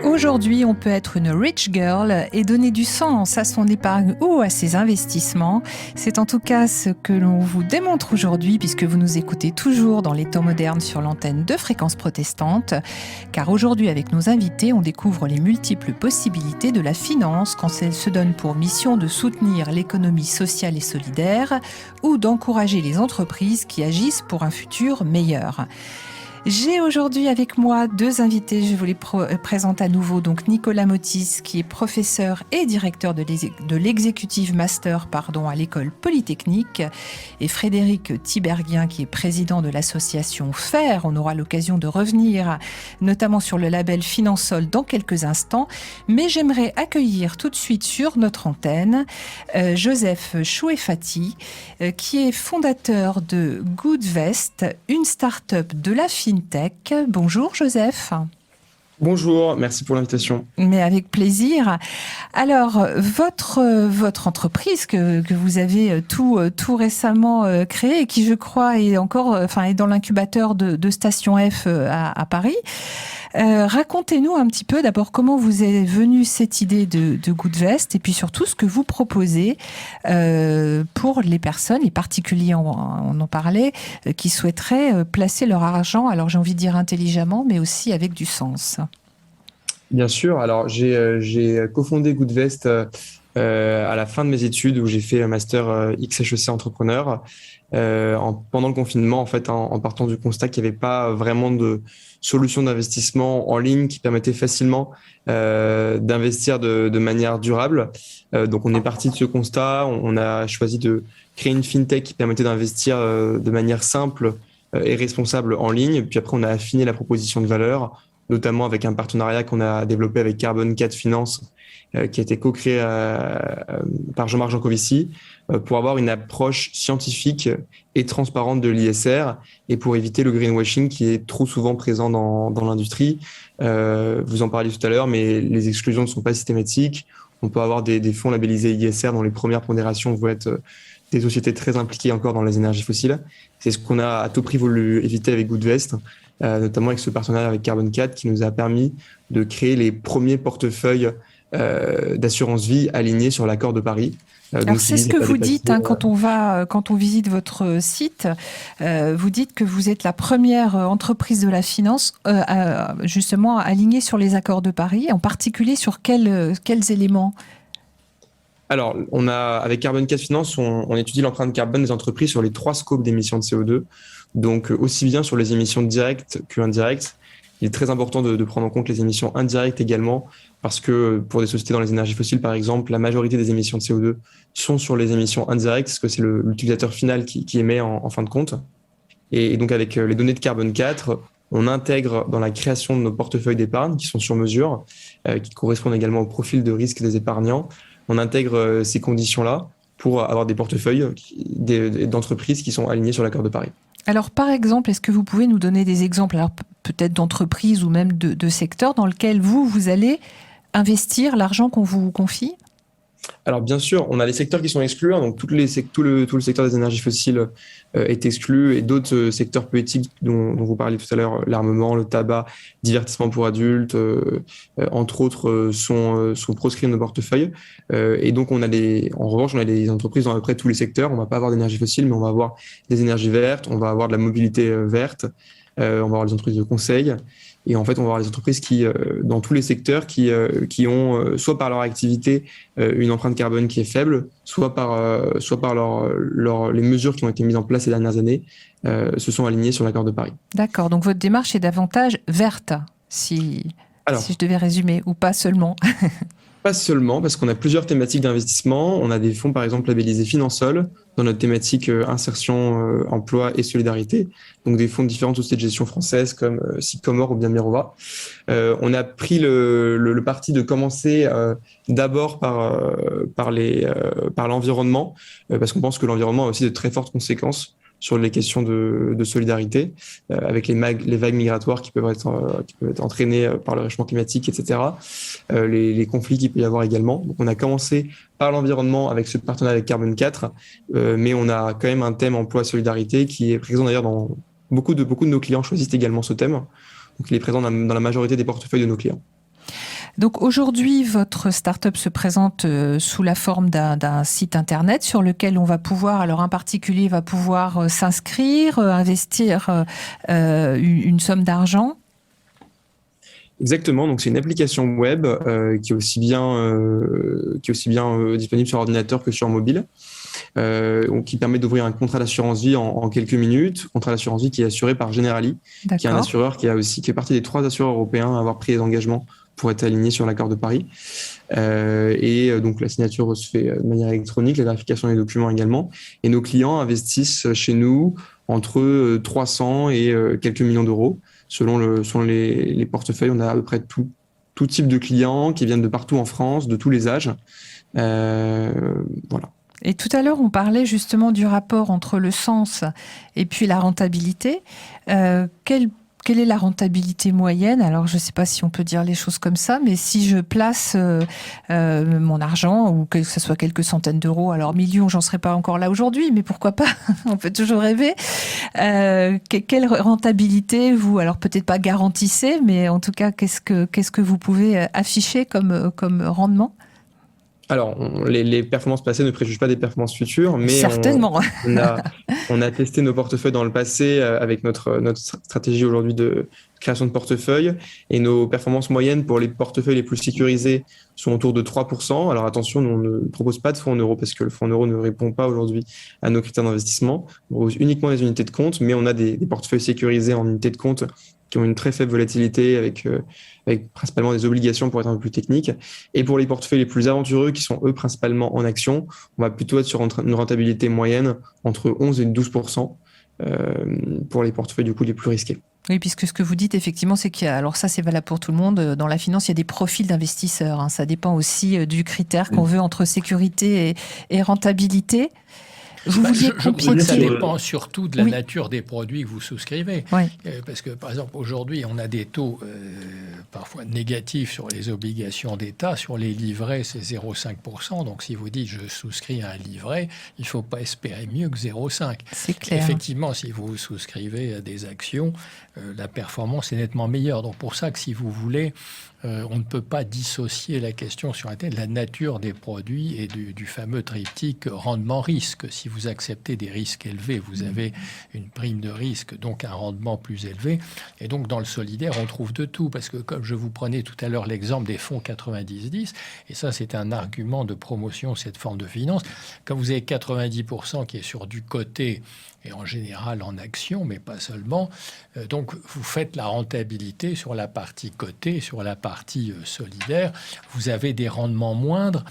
Aujourd'hui, on peut être une rich girl et donner du sens à son épargne ou à ses investissements. C'est en tout cas ce que l'on vous démontre aujourd'hui, puisque vous nous écoutez toujours dans les temps modernes sur l'antenne de Fréquence Protestante. Car aujourd'hui, avec nos invités, on découvre les multiples possibilités de la finance quand elle se donne pour mission de soutenir l'économie sociale et solidaire ou d'encourager les entreprises qui agissent pour un futur meilleur. J'ai aujourd'hui avec moi deux invités, je vous les présente à nouveau. Donc Nicolas Motis, qui est professeur et directeur de l'exécutive master à l'école polytechnique, et Frédéric Tiberghien, qui est président de l'association FAIR. On aura l'occasion de revenir notamment sur le label Finansol dans quelques instants. Mais j'aimerais accueillir tout de suite sur notre antenne Joseph Chouefati, qui est fondateur de Goodvest, une start-up de la FinTech. Bonjour Joseph. Bonjour, merci pour l'invitation. Mais avec plaisir. Alors, votre entreprise que vous avez tout récemment créée et qui, je crois, est dans l'incubateur de Station F à Paris. Racontez-nous un petit peu d'abord comment vous est venue cette idée de Goodvest et puis surtout ce que vous proposez pour les personnes, les particuliers, on en parlait, qui souhaiteraient placer leur argent, alors j'ai envie de dire intelligemment, mais aussi avec du sens. Bien sûr, alors j'ai cofondé Goodvest à la fin de mes études où j'ai fait un master XHEC entrepreneur pendant le confinement, en partant du constat qu'il n'y avait pas vraiment de solution d'investissement en ligne qui permettait facilement d'investir de manière durable. Donc on est parti de ce constat, on a choisi de créer une fintech qui permettait d'investir de manière simple et responsable en ligne. Puis après on a affiné la proposition de valeur, notamment avec un partenariat qu'on a développé avec Carbon 4 Finance, qui a été co-créé par Jean-Marc Jancovici, pour avoir une approche scientifique et transparente de l'ISR et pour éviter le greenwashing qui est trop souvent présent dans l'industrie. Vous en parliez tout à l'heure, mais les exclusions ne sont pas systématiques. On peut avoir des fonds labellisés ISR dont les premières pondérations vont être des sociétés très impliquées encore dans les énergies fossiles. C'est ce qu'on a à tout prix voulu éviter avec Goodvest, notamment avec ce partenariat avec Carbon 4 qui nous a permis de créer les premiers portefeuilles d'assurance vie alignés sur l'accord de Paris. Alors c'est ce que vous dites quand on visite votre site. Vous dites que vous êtes la première entreprise de la finance justement alignée sur les accords de Paris, en particulier sur quels éléments ? Alors, avec Carbon 4 Finance, on étudie l'empreinte carbone des entreprises sur les 3 scopes d'émissions de CO2, donc aussi bien sur les émissions directes qu'indirectes. Il est très important de prendre en compte les émissions indirectes également, parce que pour des sociétés dans les énergies fossiles, par exemple, la majorité des émissions de CO2 sont sur les émissions indirectes, parce que c'est l'utilisateur final qui émet en fin de compte. Et donc, avec les données de Carbon 4, on intègre dans la création de nos portefeuilles d'épargne, qui sont sur mesure, qui correspondent également au profil de risque des épargnants. On intègre ces conditions-là pour avoir des portefeuilles d'entreprises qui sont alignées sur l'accord de Paris. Alors, par exemple, est-ce que vous pouvez nous donner des exemples, alors peut-être d'entreprises ou même de secteurs dans lesquels vous allez investir l'argent qu'on vous confie ? Alors bien sûr, on a les secteurs qui sont exclus, donc tout le secteur des énergies fossiles est exclu, et d'autres secteurs peu éthiques dont vous parliez tout à l'heure, l'armement, le tabac, divertissement pour adultes, entre autres, sont proscrits de nos portefeuilles. Et donc en revanche, on a des entreprises dans à peu près tous les secteurs. On va pas avoir d'énergie fossile, mais on va avoir des énergies vertes, on va avoir de la mobilité verte, on va avoir des entreprises de conseil. Et en fait, on va avoir des entreprises qui, dans tous les secteurs, qui ont, soit par leur activité, une empreinte carbone qui est faible, soit par les mesures qui ont été mises en place ces dernières années, se sont alignées sur l'accord de Paris. D'accord, donc votre démarche est davantage verte, si je devais résumer, ou pas seulement. Pas seulement, parce qu'on a plusieurs thématiques d'investissement. On a des fonds, par exemple, labellisés Finansol, dans notre thématique insertion, emploi et solidarité. Donc, des fonds de différentes sociétés de gestion françaises comme Sycomore ou bien Mirova. On a pris le parti de commencer d'abord par l'environnement, parce qu'on pense que l'environnement a aussi de très fortes conséquences sur les questions de solidarité, avec les vagues migratoires qui peuvent être entraînées par le réchauffement climatique, etc., les conflits qu'il peut y avoir également. Donc, on a commencé par l'environnement avec ce partenariat avec Carbone 4, mais on a quand même un thème emploi-solidarité qui est présent d'ailleurs dans beaucoup de nos clients choisissent également ce thème. Donc, il est présent dans la majorité des portefeuilles de nos clients. Donc aujourd'hui, votre start-up se présente sous la forme d'un site internet sur lequel on va pouvoir, alors un particulier va pouvoir s'inscrire, investir une somme d'argent. Exactement, donc c'est une application web qui est aussi bien disponible sur ordinateur que sur mobile, qui permet d'ouvrir un contrat d'assurance vie en quelques minutes, contrat d'assurance vie qui est assuré par Generali, qui est un assureur qui fait partie des 3 assureurs européens à avoir pris des engagements pour être aligné sur l'accord de Paris. Donc la signature se fait de manière électronique, la vérification des documents également. Et nos clients investissent chez nous entre 300 et quelques millions d'euros. Selon les portefeuilles, on a à peu près tout type de clients qui viennent de partout en France, de tous les âges. Voilà. Et tout à l'heure, on parlait justement du rapport entre le sens et puis la rentabilité. Quelle est la rentabilité moyenne? Alors, je ne sais pas si on peut dire les choses comme ça, mais si je place mon argent, ou que ce soit quelques centaines d'euros, alors millions, j'en serais pas encore là aujourd'hui, mais pourquoi pas? On peut toujours rêver. Quelle rentabilité vous, alors peut-être pas garantissez, mais en tout cas, qu'est-ce que vous pouvez afficher comme rendement? Alors, les performances passées ne préjugent pas des performances futures, mais certainement. On a testé nos portefeuilles dans le passé avec notre stratégie aujourd'hui de création de portefeuille, et nos performances moyennes pour les portefeuilles les plus sécurisés sont autour de 3%. Alors attention, nous, on ne propose pas de fonds en euros parce que le fonds en euros ne répond pas aujourd'hui à nos critères d'investissement. On propose uniquement les unités de compte, mais on a des portefeuilles sécurisés en unités de compte qui ont une très faible volatilité avec principalement des obligations pour être un peu plus technique. Et pour les portefeuilles les plus aventureux, qui sont eux principalement en actions, on va plutôt être sur une rentabilité moyenne entre 11 et 12% pour les portefeuilles du coup les plus risqués. Oui, puisque ce que vous dites, effectivement, c'est qu'il y a, alors ça c'est valable pour tout le monde, dans la finance, il y a des profils d'investisseurs. Hein. Ça dépend aussi du critère qu'on veut entre sécurité et rentabilité. Je crois que ça dépend surtout de la nature des produits que vous souscrivez. Oui. Parce que, par exemple, aujourd'hui, on a des taux parfois négatifs sur les obligations d'État. Sur les livrets, c'est 0,5%. Donc, si vous dites « je souscris à un livret », il ne faut pas espérer mieux que 0,5%. C'est clair. Effectivement, si vous souscrivez à des actions, la performance est nettement meilleure. Donc, pour ça que si vous voulez, on ne peut pas dissocier la question sur la nature des produits et du fameux triptyque rendement-risque. Si vous acceptez des risques élevés, vous avez une prime de risque, donc un rendement plus élevé. Et donc, dans le solidaire, on trouve de tout. Parce que, comme je vous prenais tout à l'heure l'exemple des fonds 90-10, et ça, c'est un argument de promotion, cette forme de finance. Quand vous avez 90% qui est sur du côté, et en général en action, mais pas seulement. Donc, vous faites la rentabilité sur la partie cotée, sur la partie solidaire. Vous avez des rendements moindres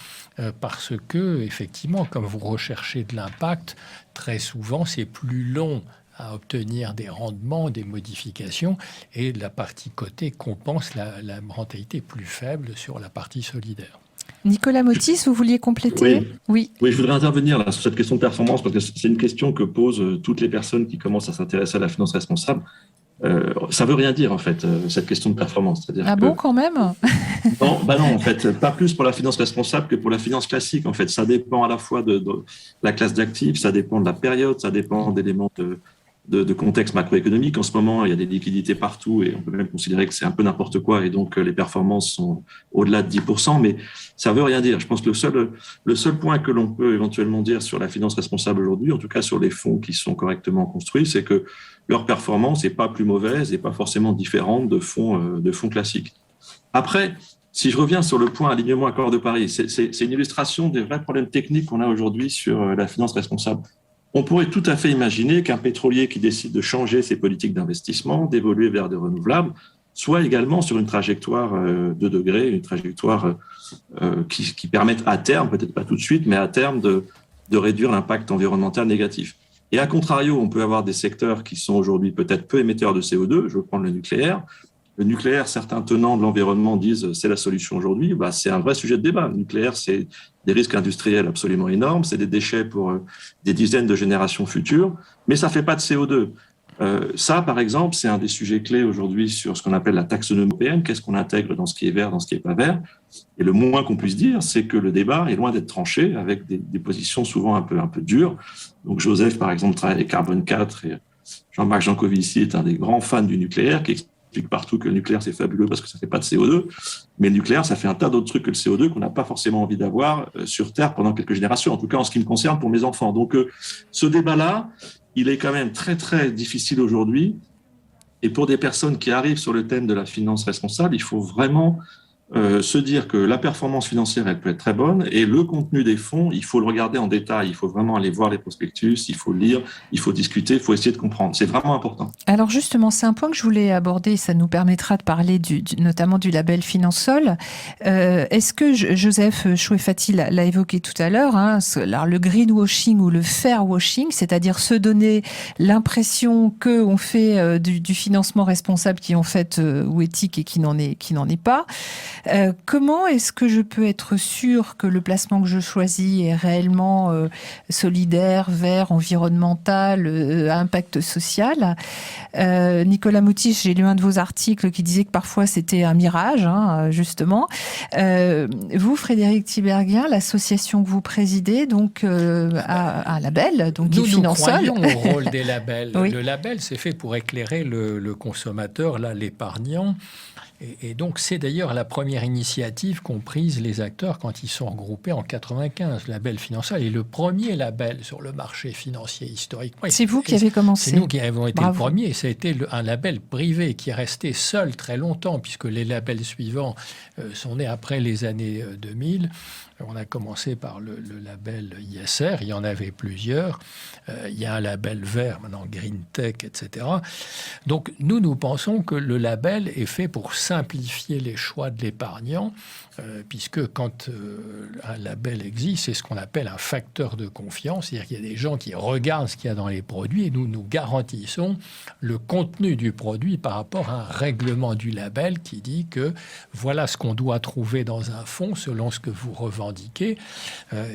parce que, effectivement, comme vous recherchez de l'impact, très souvent, c'est plus long à obtenir des rendements, des modifications, et la partie cotée compense la rentabilité plus faible sur la partie solidaire. Nicolas Motis, vous vouliez compléter? Oui, je voudrais intervenir là, sur cette question de performance, parce que c'est une question que posent toutes les personnes qui commencent à s'intéresser à la finance responsable. Ça ne veut rien dire, en fait, cette question de performance. C'est-à-dire bon, quand même? Non, en fait, pas plus pour la finance responsable que pour la finance classique. En fait, ça dépend à la fois de la classe d'actifs, ça dépend de la période, ça dépend d'éléments de contexte macroéconomique. En ce moment, il y a des liquidités partout et on peut même considérer que c'est un peu n'importe quoi et donc les performances sont au-delà de 10%, mais ça ne veut rien dire. Je pense que le seul point que l'on peut éventuellement dire sur la finance responsable aujourd'hui, en tout cas sur les fonds qui sont correctement construits, c'est que leur performance n'est pas plus mauvaise et pas forcément différente de fonds classiques. Après, si je reviens sur le point alignement accord de Paris, c'est une illustration des vrais problèmes techniques qu'on a aujourd'hui sur la finance responsable. On pourrait tout à fait imaginer qu'un pétrolier qui décide de changer ses politiques d'investissement, d'évoluer vers des renouvelables, soit également sur une trajectoire de degrés, une trajectoire qui permette à terme, peut-être pas tout de suite, mais à terme de réduire l'impact environnemental négatif. Et à contrario, on peut avoir des secteurs qui sont aujourd'hui peut-être peu émetteurs de CO2. Je veux prendre le nucléaire. Le nucléaire, certains tenants de l'environnement disent c'est la solution aujourd'hui. C'est un vrai sujet de débat. Le nucléaire, c'est des risques industriels absolument énormes, c'est des déchets pour des dizaines de générations futures, mais ça fait pas de CO2. Ça, par exemple, c'est un des sujets clés aujourd'hui sur ce qu'on appelle la taxonomie européenne. Qu'est-ce qu'on intègre dans ce qui est vert, dans ce qui est pas vert? Et le moins qu'on puisse dire, c'est que le débat est loin d'être tranché, avec des positions souvent un peu dures. Donc Joseph, par exemple, travaille avec Carbone 4 et Jean-Marc Jancovici est un des grands fans du nucléaire qui explique partout que le nucléaire, c'est fabuleux parce que ça fait pas de CO2. Mais le nucléaire, ça fait un tas d'autres trucs que le CO2 qu'on n'a pas forcément envie d'avoir sur Terre pendant quelques générations, en tout cas en ce qui me concerne pour mes enfants. Donc ce débat-là, il est quand même très, très difficile aujourd'hui. Et pour des personnes qui arrivent sur le thème de la finance responsable, il faut vraiment se dire que la performance financière, elle peut être très bonne, et le contenu des fonds, il faut le regarder en détail, il faut vraiment aller voir les prospectus, il faut lire, il faut discuter, il faut essayer de comprendre. C'est vraiment important. Alors justement, c'est un point que je voulais aborder, ça nous permettra de parler notamment du label Finansol. Est-ce que Joseph Chouefati l'a évoqué tout à l'heure, alors le greenwashing ou le fairwashing, c'est-à-dire se donner l'impression qu'on fait du financement responsable qui en fait ou éthique et qui n'en est pas. Comment est-ce que je peux être sûr que le placement que je choisis est réellement solidaire, vert, environnemental, à impact social? Nicolas Moutis, j'ai lu un de vos articles qui disait que parfois c'était un mirage, justement. Vous, Frédéric Tiberghien, l'association que vous présidez, donc a un label, donc qui Finansol. Nous croyons au rôle des labels. Oui. Le label, c'est fait pour éclairer le consommateur, là, l'épargnant. Et donc, c'est d'ailleurs la première initiative qu'ont prise les acteurs quand ils sont regroupés en 95. Le label Finansol est le premier label sur le marché financier historique. C'est vous qui avez commencé. C'est nous qui avons été Bravo. le premier. Ça a été un label privé qui est resté seul très longtemps, puisque les labels suivants sont nés après les années 2000. On a commencé par le label ISR, il y en avait plusieurs. Il y a un label vert, maintenant Green Tech, etc. Donc nous pensons que le label est fait pour simplifier les choix de l'épargnant, puisque quand un label existe, c'est ce qu'on appelle un facteur de confiance, c'est-à-dire qu'il y a des gens qui regardent ce qu'il y a dans les produits et nous garantissons le contenu du produit par rapport à un règlement du label qui dit que voilà ce qu'on doit trouver dans un fonds selon ce que vous revendiquez.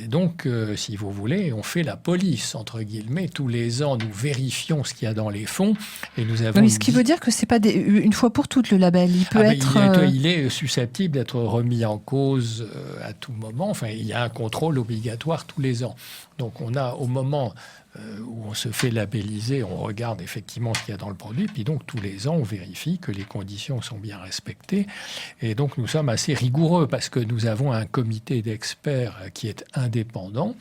Donc, si vous voulez, on fait la police, entre guillemets. Tous les ans, nous vérifions ce qu'il y a dans les fonds et nous avons... Oui, ce qui veut dire que c'est pas une fois pour toutes le label. Il peut être... Il est susceptible d'être remis en cause à tout moment. Enfin, il y a un contrôle obligatoire tous les ans. Donc, on a au moment où on se fait labelliser, on regarde effectivement ce qu'il y a dans le produit, puis donc tous les ans, on vérifie que les conditions sont bien respectées. Et donc, nous sommes assez rigoureux parce que nous avons un comité d'experts qui est indépendant.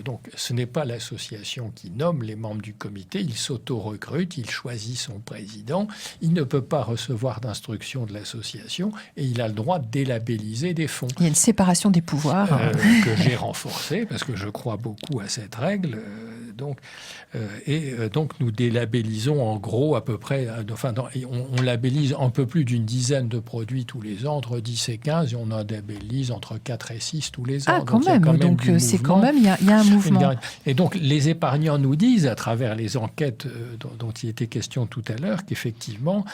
Donc, ce n'est pas l'association qui nomme les membres du comité, il s'auto-recrute, il choisit son président, il ne peut pas recevoir d'instructions de l'association et il a le droit de délabelliser des fonds. Il y a une séparation des pouvoirs. Que j'ai renforcée parce que je crois beaucoup à cette règle. Donc, nous délabellisons en gros à peu près, on labellise un peu plus d'une dizaine de produits tous les ans, entre 10 et 15, et on en labellise entre 4 et 6 tous les ans. Ah, quand même. Donc, c'est quand même, il y a un mouvement. Et donc, les épargnants nous disent, à travers les enquêtes dont il était question tout à l'heure, qu'effectivement,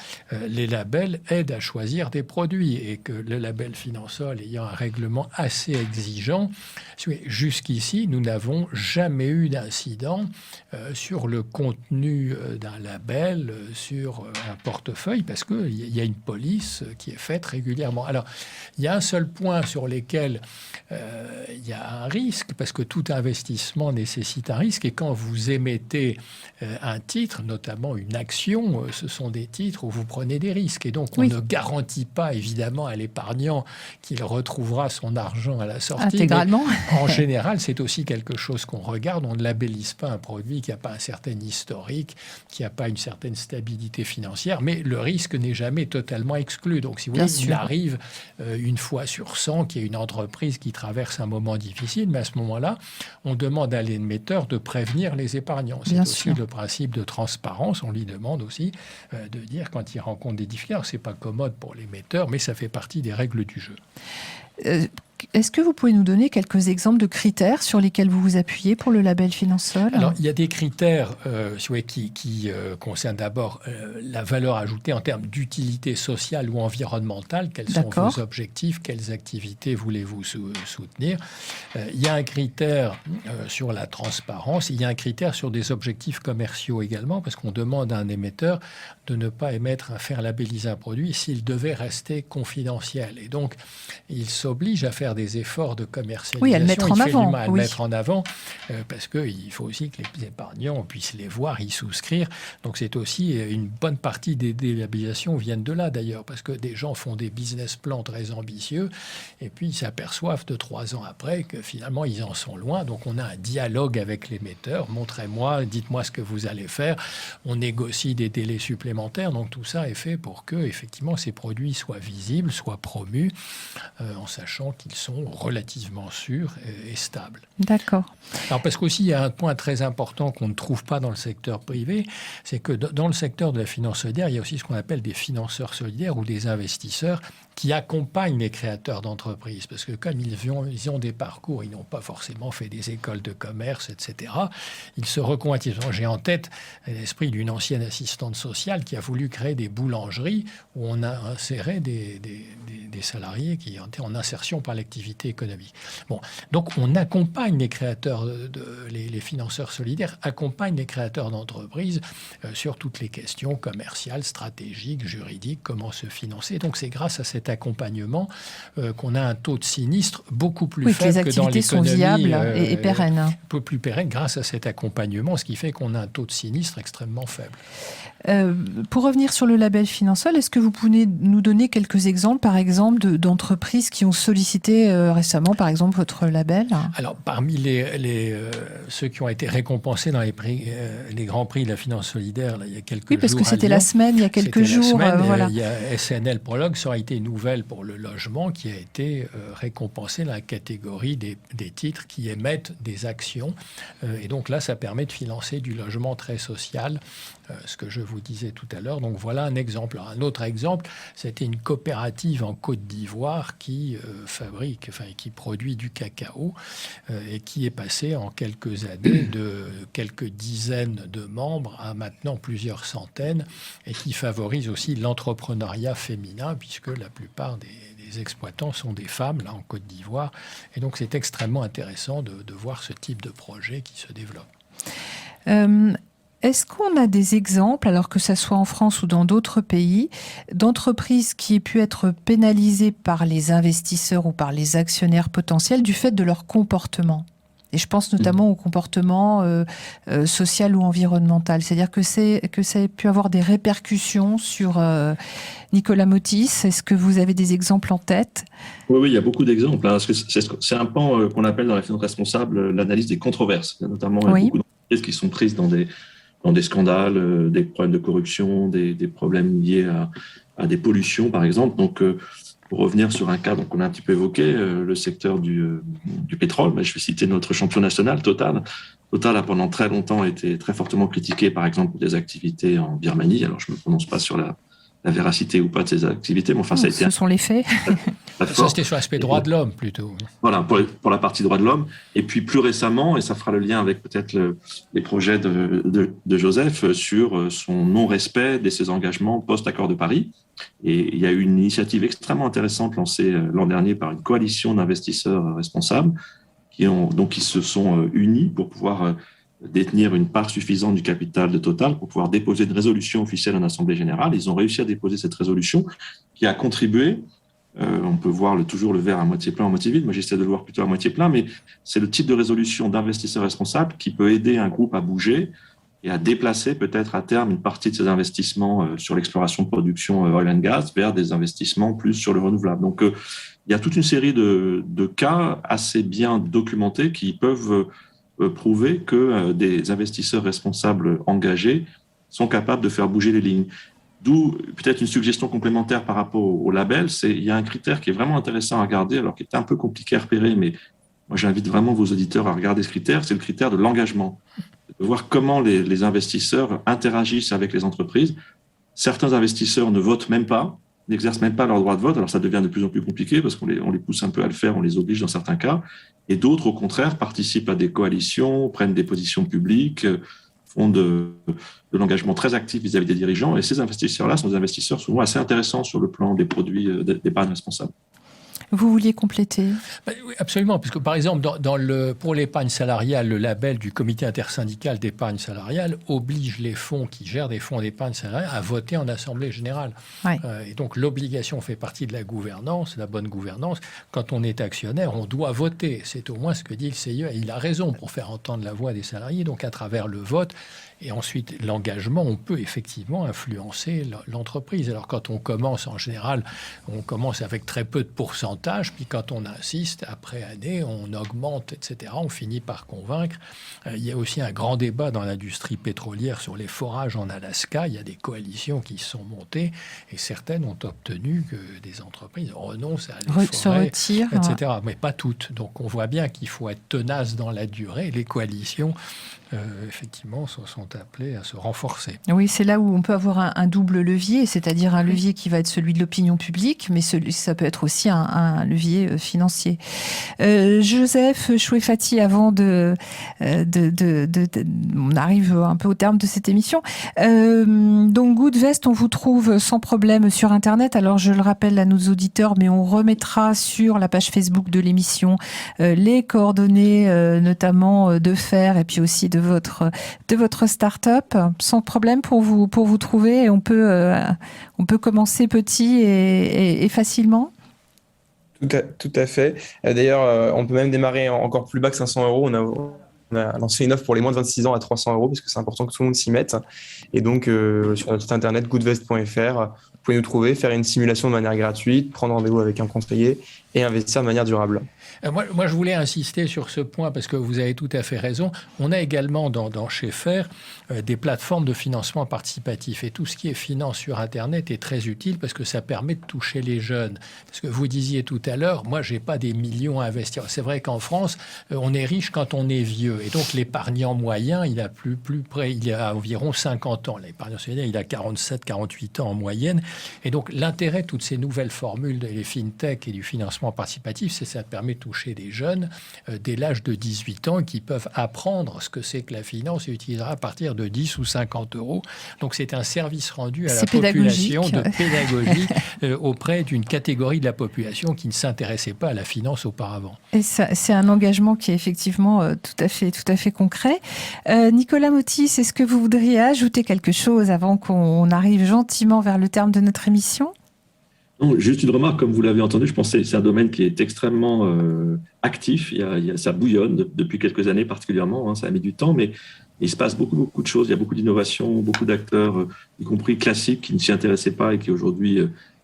les labels aident à choisir des produits et que le label Finansol ayant un règlement assez exigeant, jusqu'ici, nous n'avons jamais eu d'incident sur le contenu d'un label, sur un portefeuille, parce qu'il y a une police qui est faite régulièrement. Alors, il y a un seul point sur lequel il y a un risque, parce que tout investissement nécessite un risque, et quand vous émettez un titre, notamment une action, ce sont des titres où vous prenez des risques, et donc on ne garantit pas évidemment à l'épargnant qu'il retrouvera son argent à la sortie. Intégralement. En général, c'est aussi quelque chose qu'on regarde, on ne labellise pas pas un produit qui n'a pas un certain historique, qui n'a pas une certaine stabilité financière, mais le risque n'est jamais totalement exclu. Donc, si vous voulez, il arrive une fois sur 100 qu'il y ait une entreprise qui traverse un moment difficile, mais à ce moment-là, on demande à l'émetteur de prévenir les épargnants. C'est aussi le principe de transparence. On lui demande aussi de dire quand il rencontre des difficultés. Ce n'est pas commode pour l'émetteur, mais ça fait partie des règles du jeu. Est-ce que vous pouvez nous donner quelques exemples de critères sur lesquels vous vous appuyez pour le label Finansol ? Alors, il y a des critères qui concernent d'abord la valeur ajoutée en termes d'utilité sociale ou environnementale. Quels sont vos objectifs ? Quelles activités voulez-vous soutenir ? Il y a un critère sur la transparence. Il y a un critère sur des objectifs commerciaux également, parce qu'on demande à un émetteur de ne pas faire labelliser un produit s'il devait rester confidentiel. Et donc, il s'oblige à faire des efforts de commercialisation. Oui, à le mettre en avant. À le mettre en avant, parce qu'il faut aussi que les épargnants puissent les voir, y souscrire. Donc c'est aussi une bonne partie des délabellisations viennent de là d'ailleurs, parce que des gens font des business plans très ambitieux et puis ils s'aperçoivent 2-3 ans après que finalement ils en sont loin. Donc on a un dialogue avec l'émetteur. Montrez-moi, dites-moi ce que vous allez faire. On négocie des délais supplémentaires. Donc tout ça est fait pour que effectivement ces produits soient visibles, soient promus, en sachant qu'ils sont relativement sûrs et stables. D'accord. Alors parce qu'aussi, il y a un point très important qu'on ne trouve pas dans le secteur privé, c'est que dans le secteur de la finance solidaire, il y a aussi ce qu'on appelle des financeurs solidaires ou des investisseurs qui accompagnent les créateurs d'entreprises. Parce que comme ils ont des parcours, ils n'ont pas forcément fait des écoles de commerce, etc., ils se reconvertissent. J'ai en tête l'esprit d'une ancienne assistante sociale qui a voulu créer des boulangeries où on a inséré des salariés qui étaient en insertion par l'activité économique. Bon, donc on accompagne les créateurs, les financeurs solidaires accompagnent les créateurs d'entreprises sur toutes les questions commerciales, stratégiques, juridiques, comment se financer. Donc c'est grâce à cet accompagnement qu'on a un taux de sinistre beaucoup plus faible que dans l'économie. Les activités sont viables et pérennes. Un peu plus pérennes grâce à cet accompagnement, ce qui fait qu'on a un taux de sinistre extrêmement faible. Pour revenir sur le label Finansol, est-ce que vous pouvez nous donner quelques exemples, par exemple, d'entreprises qui ont sollicité récemment, par exemple, votre label ? Alors, parmi ceux qui ont été récompensés dans les grands prix de la finance solidaire, là, il y a quelques jours. Oui, parce que c'était la semaine, il y a quelques jours. Voilà. Il y a SNL Prologue, ça aurait été une nouvelle pour le logement, qui a été récompensé dans la catégorie des titres qui émettent des actions. Et donc là, ça permet de financer du logement très social, ce que je vous disais tout à l'heure. Donc voilà un exemple. Alors, un autre exemple, c'était une coopérative en Côte d'Ivoire qui qui produit du cacao et qui est passée en quelques années de quelques dizaines de membres à maintenant plusieurs centaines et qui favorise aussi l'entrepreneuriat féminin puisque la plupart des exploitants sont des femmes là en Côte d'Ivoire. Et donc c'est extrêmement intéressant de voir ce type de projet qui se développe. Est-ce qu'on a des exemples, alors que ça soit en France ou dans d'autres pays, d'entreprises qui aient pu être pénalisées par les investisseurs ou par les actionnaires potentiels du fait de leur comportement ? Et je pense notamment au comportement social ou environnemental. C'est-à-dire que ça a pu avoir des répercussions sur Nicolas Motis. Est-ce que vous avez des exemples en tête ? Oui, il y a beaucoup d'exemples. Parce que c'est un pan qu'on appelle dans la finance responsable l'analyse des controverses. Il y a notamment beaucoup d'entreprises qui sont prises dans des scandales, des problèmes de corruption, des problèmes liés à des pollutions, par exemple. Donc, pour revenir sur un cas qu'on a un petit peu évoqué, le secteur du pétrole, je vais citer notre champion national, Total. Total a pendant très longtemps été très fortement critiqué, par exemple, pour des activités en Birmanie. Alors, je ne me prononce pas sur la véracité ou pas de ces activités, mais enfin, ça a été... Ce sont les faits. Ça, c'était sur l'aspect droits de l'homme, plutôt. Voilà, pour la partie droits de l'homme. Et puis, plus récemment, et ça fera le lien avec peut-être les projets de Joseph, sur son non-respect de ses engagements post-accord de Paris. Et il y a eu une initiative extrêmement intéressante lancée l'an dernier par une coalition d'investisseurs responsables qui se sont unis pour pouvoir détenir une part suffisante du capital de Total pour pouvoir déposer une résolution officielle en Assemblée générale. Ils ont réussi à déposer cette résolution qui a contribué, on peut voir toujours le verre à moitié plein, à moitié vide, moi j'essaie de le voir plutôt à moitié plein, mais c'est le type de résolution d'investisseurs responsables qui peut aider un groupe à bouger et à déplacer peut-être à terme une partie de ses investissements sur l'exploration de production oil and gas vers des investissements plus sur le renouvelable. Donc il y a toute une série de cas assez bien documentés qui peuvent prouvé que des investisseurs responsables engagés sont capables de faire bouger les lignes. D'où peut-être une suggestion complémentaire par rapport au label, il y a un critère qui est vraiment intéressant à regarder, alors qui est un peu compliqué à repérer, mais moi j'invite vraiment vos auditeurs à regarder ce critère, c'est le critère de l'engagement, de voir comment les investisseurs interagissent avec les entreprises. Certains investisseurs ne votent même pas, n'exercent même pas leur droit de vote, alors ça devient de plus en plus compliqué parce qu'on les pousse un peu à le faire, on les oblige dans certains cas, et d'autres au contraire participent à des coalitions, prennent des positions publiques, font de l'engagement très actif vis-à-vis des dirigeants. Et ces investisseurs-là sont des investisseurs souvent assez intéressants sur le plan des produits d'épargne responsable. Vous vouliez compléter ? Oui, absolument, puisque par exemple, pour l'épargne salariale, le label du comité intersyndical d'épargne salariale oblige les fonds qui gèrent des fonds d'épargne salariale à voter en assemblée générale. Ouais. Et donc l'obligation fait partie de la gouvernance, la bonne gouvernance. Quand on est actionnaire, on doit voter. C'est au moins ce que dit le CIE. Et il a raison pour faire entendre la voix des salariés. Donc à travers le vote, et ensuite, l'engagement, on peut effectivement influencer l'entreprise. Alors, quand on commence, en général, on commence avec très peu de pourcentage, puis quand on insiste, après année, on augmente, etc. On finit par convaincre. Il y a aussi un grand débat dans l'industrie pétrolière sur les forages en Alaska. Il y a des coalitions qui se sont montées, et certaines ont obtenu que des entreprises renoncent à les se retirent, etc. Mais pas toutes. Donc, on voit bien qu'il faut être tenace dans la durée. Les coalitions, effectivement, sont appelés à se renforcer. Oui, c'est là où on peut avoir un double levier, c'est-à-dire un levier qui va être celui de l'opinion publique, mais ça peut être aussi un levier financier. Joseph Chouefati, avant on arrive un peu au terme de cette émission. Donc Goodvest, on vous trouve sans problème sur Internet. Alors je le rappelle à nos auditeurs, mais on remettra sur la page Facebook de l'émission les coordonnées, notamment de Fer et puis aussi de votre start-up, sans problème pour vous trouver, et on peut commencer petit et facilement. Tout à fait. D'ailleurs, on peut même démarrer encore plus bas que 500 €. On a lancé une offre pour les moins de 26 ans à 300 € parce que c'est important que tout le monde s'y mette. Et donc, sur notre site internet goodvest.fr, vous pouvez nous trouver, faire une simulation de manière gratuite, prendre rendez-vous avec un conseiller et investir de manière durable. Moi, je voulais insister sur ce point parce que vous avez tout à fait raison. On a également dans chez Fer des plateformes de financement participatif. Et tout ce qui est finance sur Internet est très utile parce que ça permet de toucher les jeunes. Parce que vous disiez tout à l'heure, moi, je n'ai pas des millions à investir. C'est vrai qu'en France, on est riche quand on est vieux. Et donc, l'épargnant moyen, il a plus près, il a environ 50 ans. L'épargnant moyen, il a 47, 48 ans en moyenne. Et donc, l'intérêt de toutes ces nouvelles formules, les fintech et du financement participatif, c'est que ça permet de toucher des jeunes dès l'âge de 18 ans qui peuvent apprendre ce que c'est que la finance et utilisera à partir de 10 ou 50 €. Donc, c'est un service rendu à la population de pédagogie auprès d'une catégorie de la population qui ne s'intéressait pas à la finance auparavant. Et ça, c'est un engagement qui est effectivement tout à fait concret. Nicolas Motis, est-ce que vous voudriez ajouter quelque chose avant qu'on arrive gentiment vers le terme de notre émission ? Non, juste une remarque, comme vous l'avez entendu, je pense que c'est un domaine qui est extrêmement actif. Ça bouillonne depuis quelques années particulièrement, ça a mis du temps, mais il se passe beaucoup de choses. Il y a beaucoup d'innovations, beaucoup d'acteurs, y compris classiques, qui ne s'y intéressaient pas et qui aujourd'hui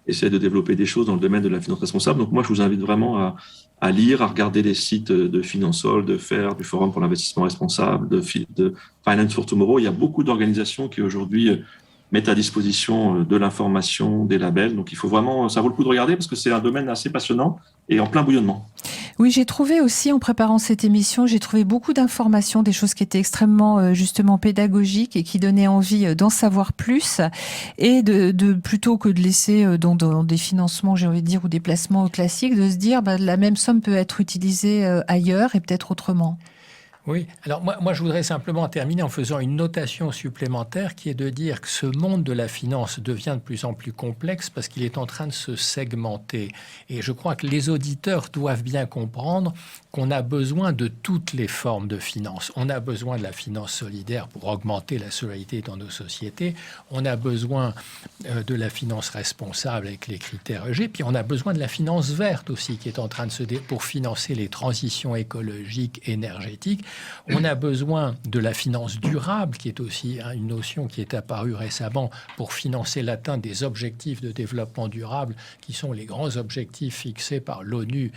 essaient de développer des choses dans le domaine de la finance responsable. Donc moi, je vous invite vraiment à lire, à regarder les sites de Finansol, de Fer, du Forum pour l'investissement responsable, de Finance for Tomorrow. Il y a beaucoup d'organisations qui aujourd'hui mettent à disposition de l'information, des labels. Donc, il faut vraiment, ça vaut le coup de regarder parce que c'est un domaine assez passionnant et en plein bouillonnement. Oui, j'ai trouvé aussi, en préparant cette émission, j'ai trouvé beaucoup d'informations, des choses qui étaient extrêmement, justement, pédagogiques et qui donnaient envie d'en savoir plus et de plutôt que de laisser dans des financements, j'ai envie de dire, ou des placements classiques, de se dire, la même somme peut être utilisée ailleurs et peut-être autrement. Oui, alors moi je voudrais simplement terminer en faisant une notation supplémentaire qui est de dire que ce monde de la finance devient de plus en plus complexe parce qu'il est en train de se segmenter. Et je crois que les auditeurs doivent bien comprendre qu'on a besoin de toutes les formes de finance. On a besoin de la finance solidaire pour augmenter la solidarité dans nos sociétés. On a besoin de la finance responsable avec les critères ESG. Puis on a besoin de la finance verte aussi qui est en train de pour financer les transitions écologiques, énergétiques. On a besoin de la finance durable, qui est aussi une notion qui est apparue récemment pour financer l'atteinte des objectifs de développement durable, qui sont les grands objectifs fixés par l'ONU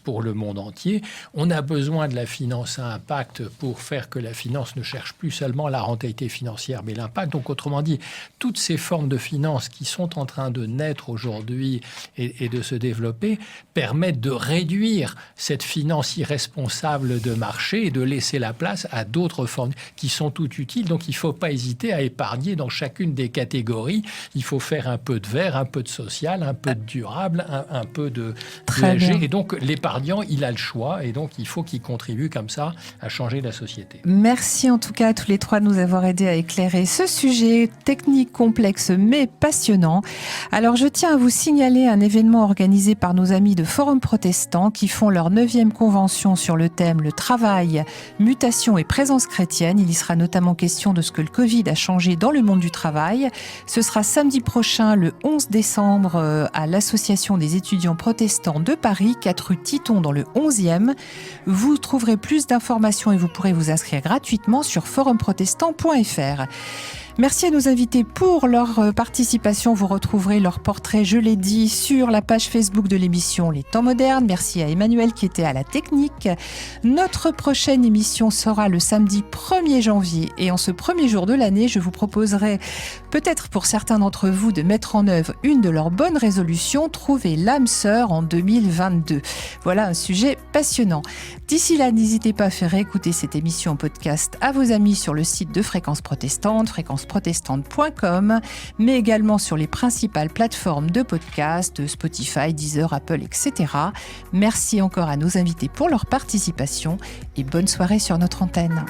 pour le monde entier. On a besoin de la finance à impact pour faire que la finance ne cherche plus seulement la rentabilité financière, mais l'impact. Donc, autrement dit, toutes ces formes de finance qui sont en train de naître aujourd'hui et de se développer permettent de réduire cette finance irresponsable de marché et de laisser la place à d'autres formes qui sont toutes utiles. Donc, il ne faut pas hésiter à épargner dans chacune des catégories. Il faut faire un peu de vert, un peu de social, un peu de durable, un peu de ESG. Et donc, l'épargnant, il a le choix et donc il faut qu'il contribue comme ça à changer la société. Merci en tout cas à tous les trois de nous avoir aidés à éclairer ce sujet technique, complexe mais passionnant. Alors je tiens à vous signaler un événement organisé par nos amis de Forum Protestant qui font leur 9e convention sur le thème « Le travail, mutation et présence chrétienne ». Il y sera notamment question de ce que le Covid a changé dans le monde du travail. Ce sera samedi prochain, le 11 décembre, à l'Association des étudiants protestants de Paris, 4 rue Titon dans le 11e. Vous trouverez plus d'informations et vous pourrez vous inscrire gratuitement sur forumprotestant.fr. Merci à nos invités pour leur participation. Vous retrouverez leur portrait, je l'ai dit, sur la page Facebook de l'émission Les Temps Modernes. Merci à Emmanuel qui était à la technique. Notre prochaine émission sera le samedi 1er janvier. Et en ce premier jour de l'année, je vous proposerai, peut-être pour certains d'entre vous, de mettre en œuvre une de leurs bonnes résolutions, trouver l'âme sœur en 2022. Voilà un sujet passionnant. D'ici là, n'hésitez pas à faire écouter cette émission en podcast à vos amis sur le site de Fréquence Protestante, fréquenceprotestante.com, mais également sur les principales plateformes de podcast, Spotify, Deezer, Apple, etc. Merci encore à nos invités pour leur participation et bonne soirée sur notre antenne.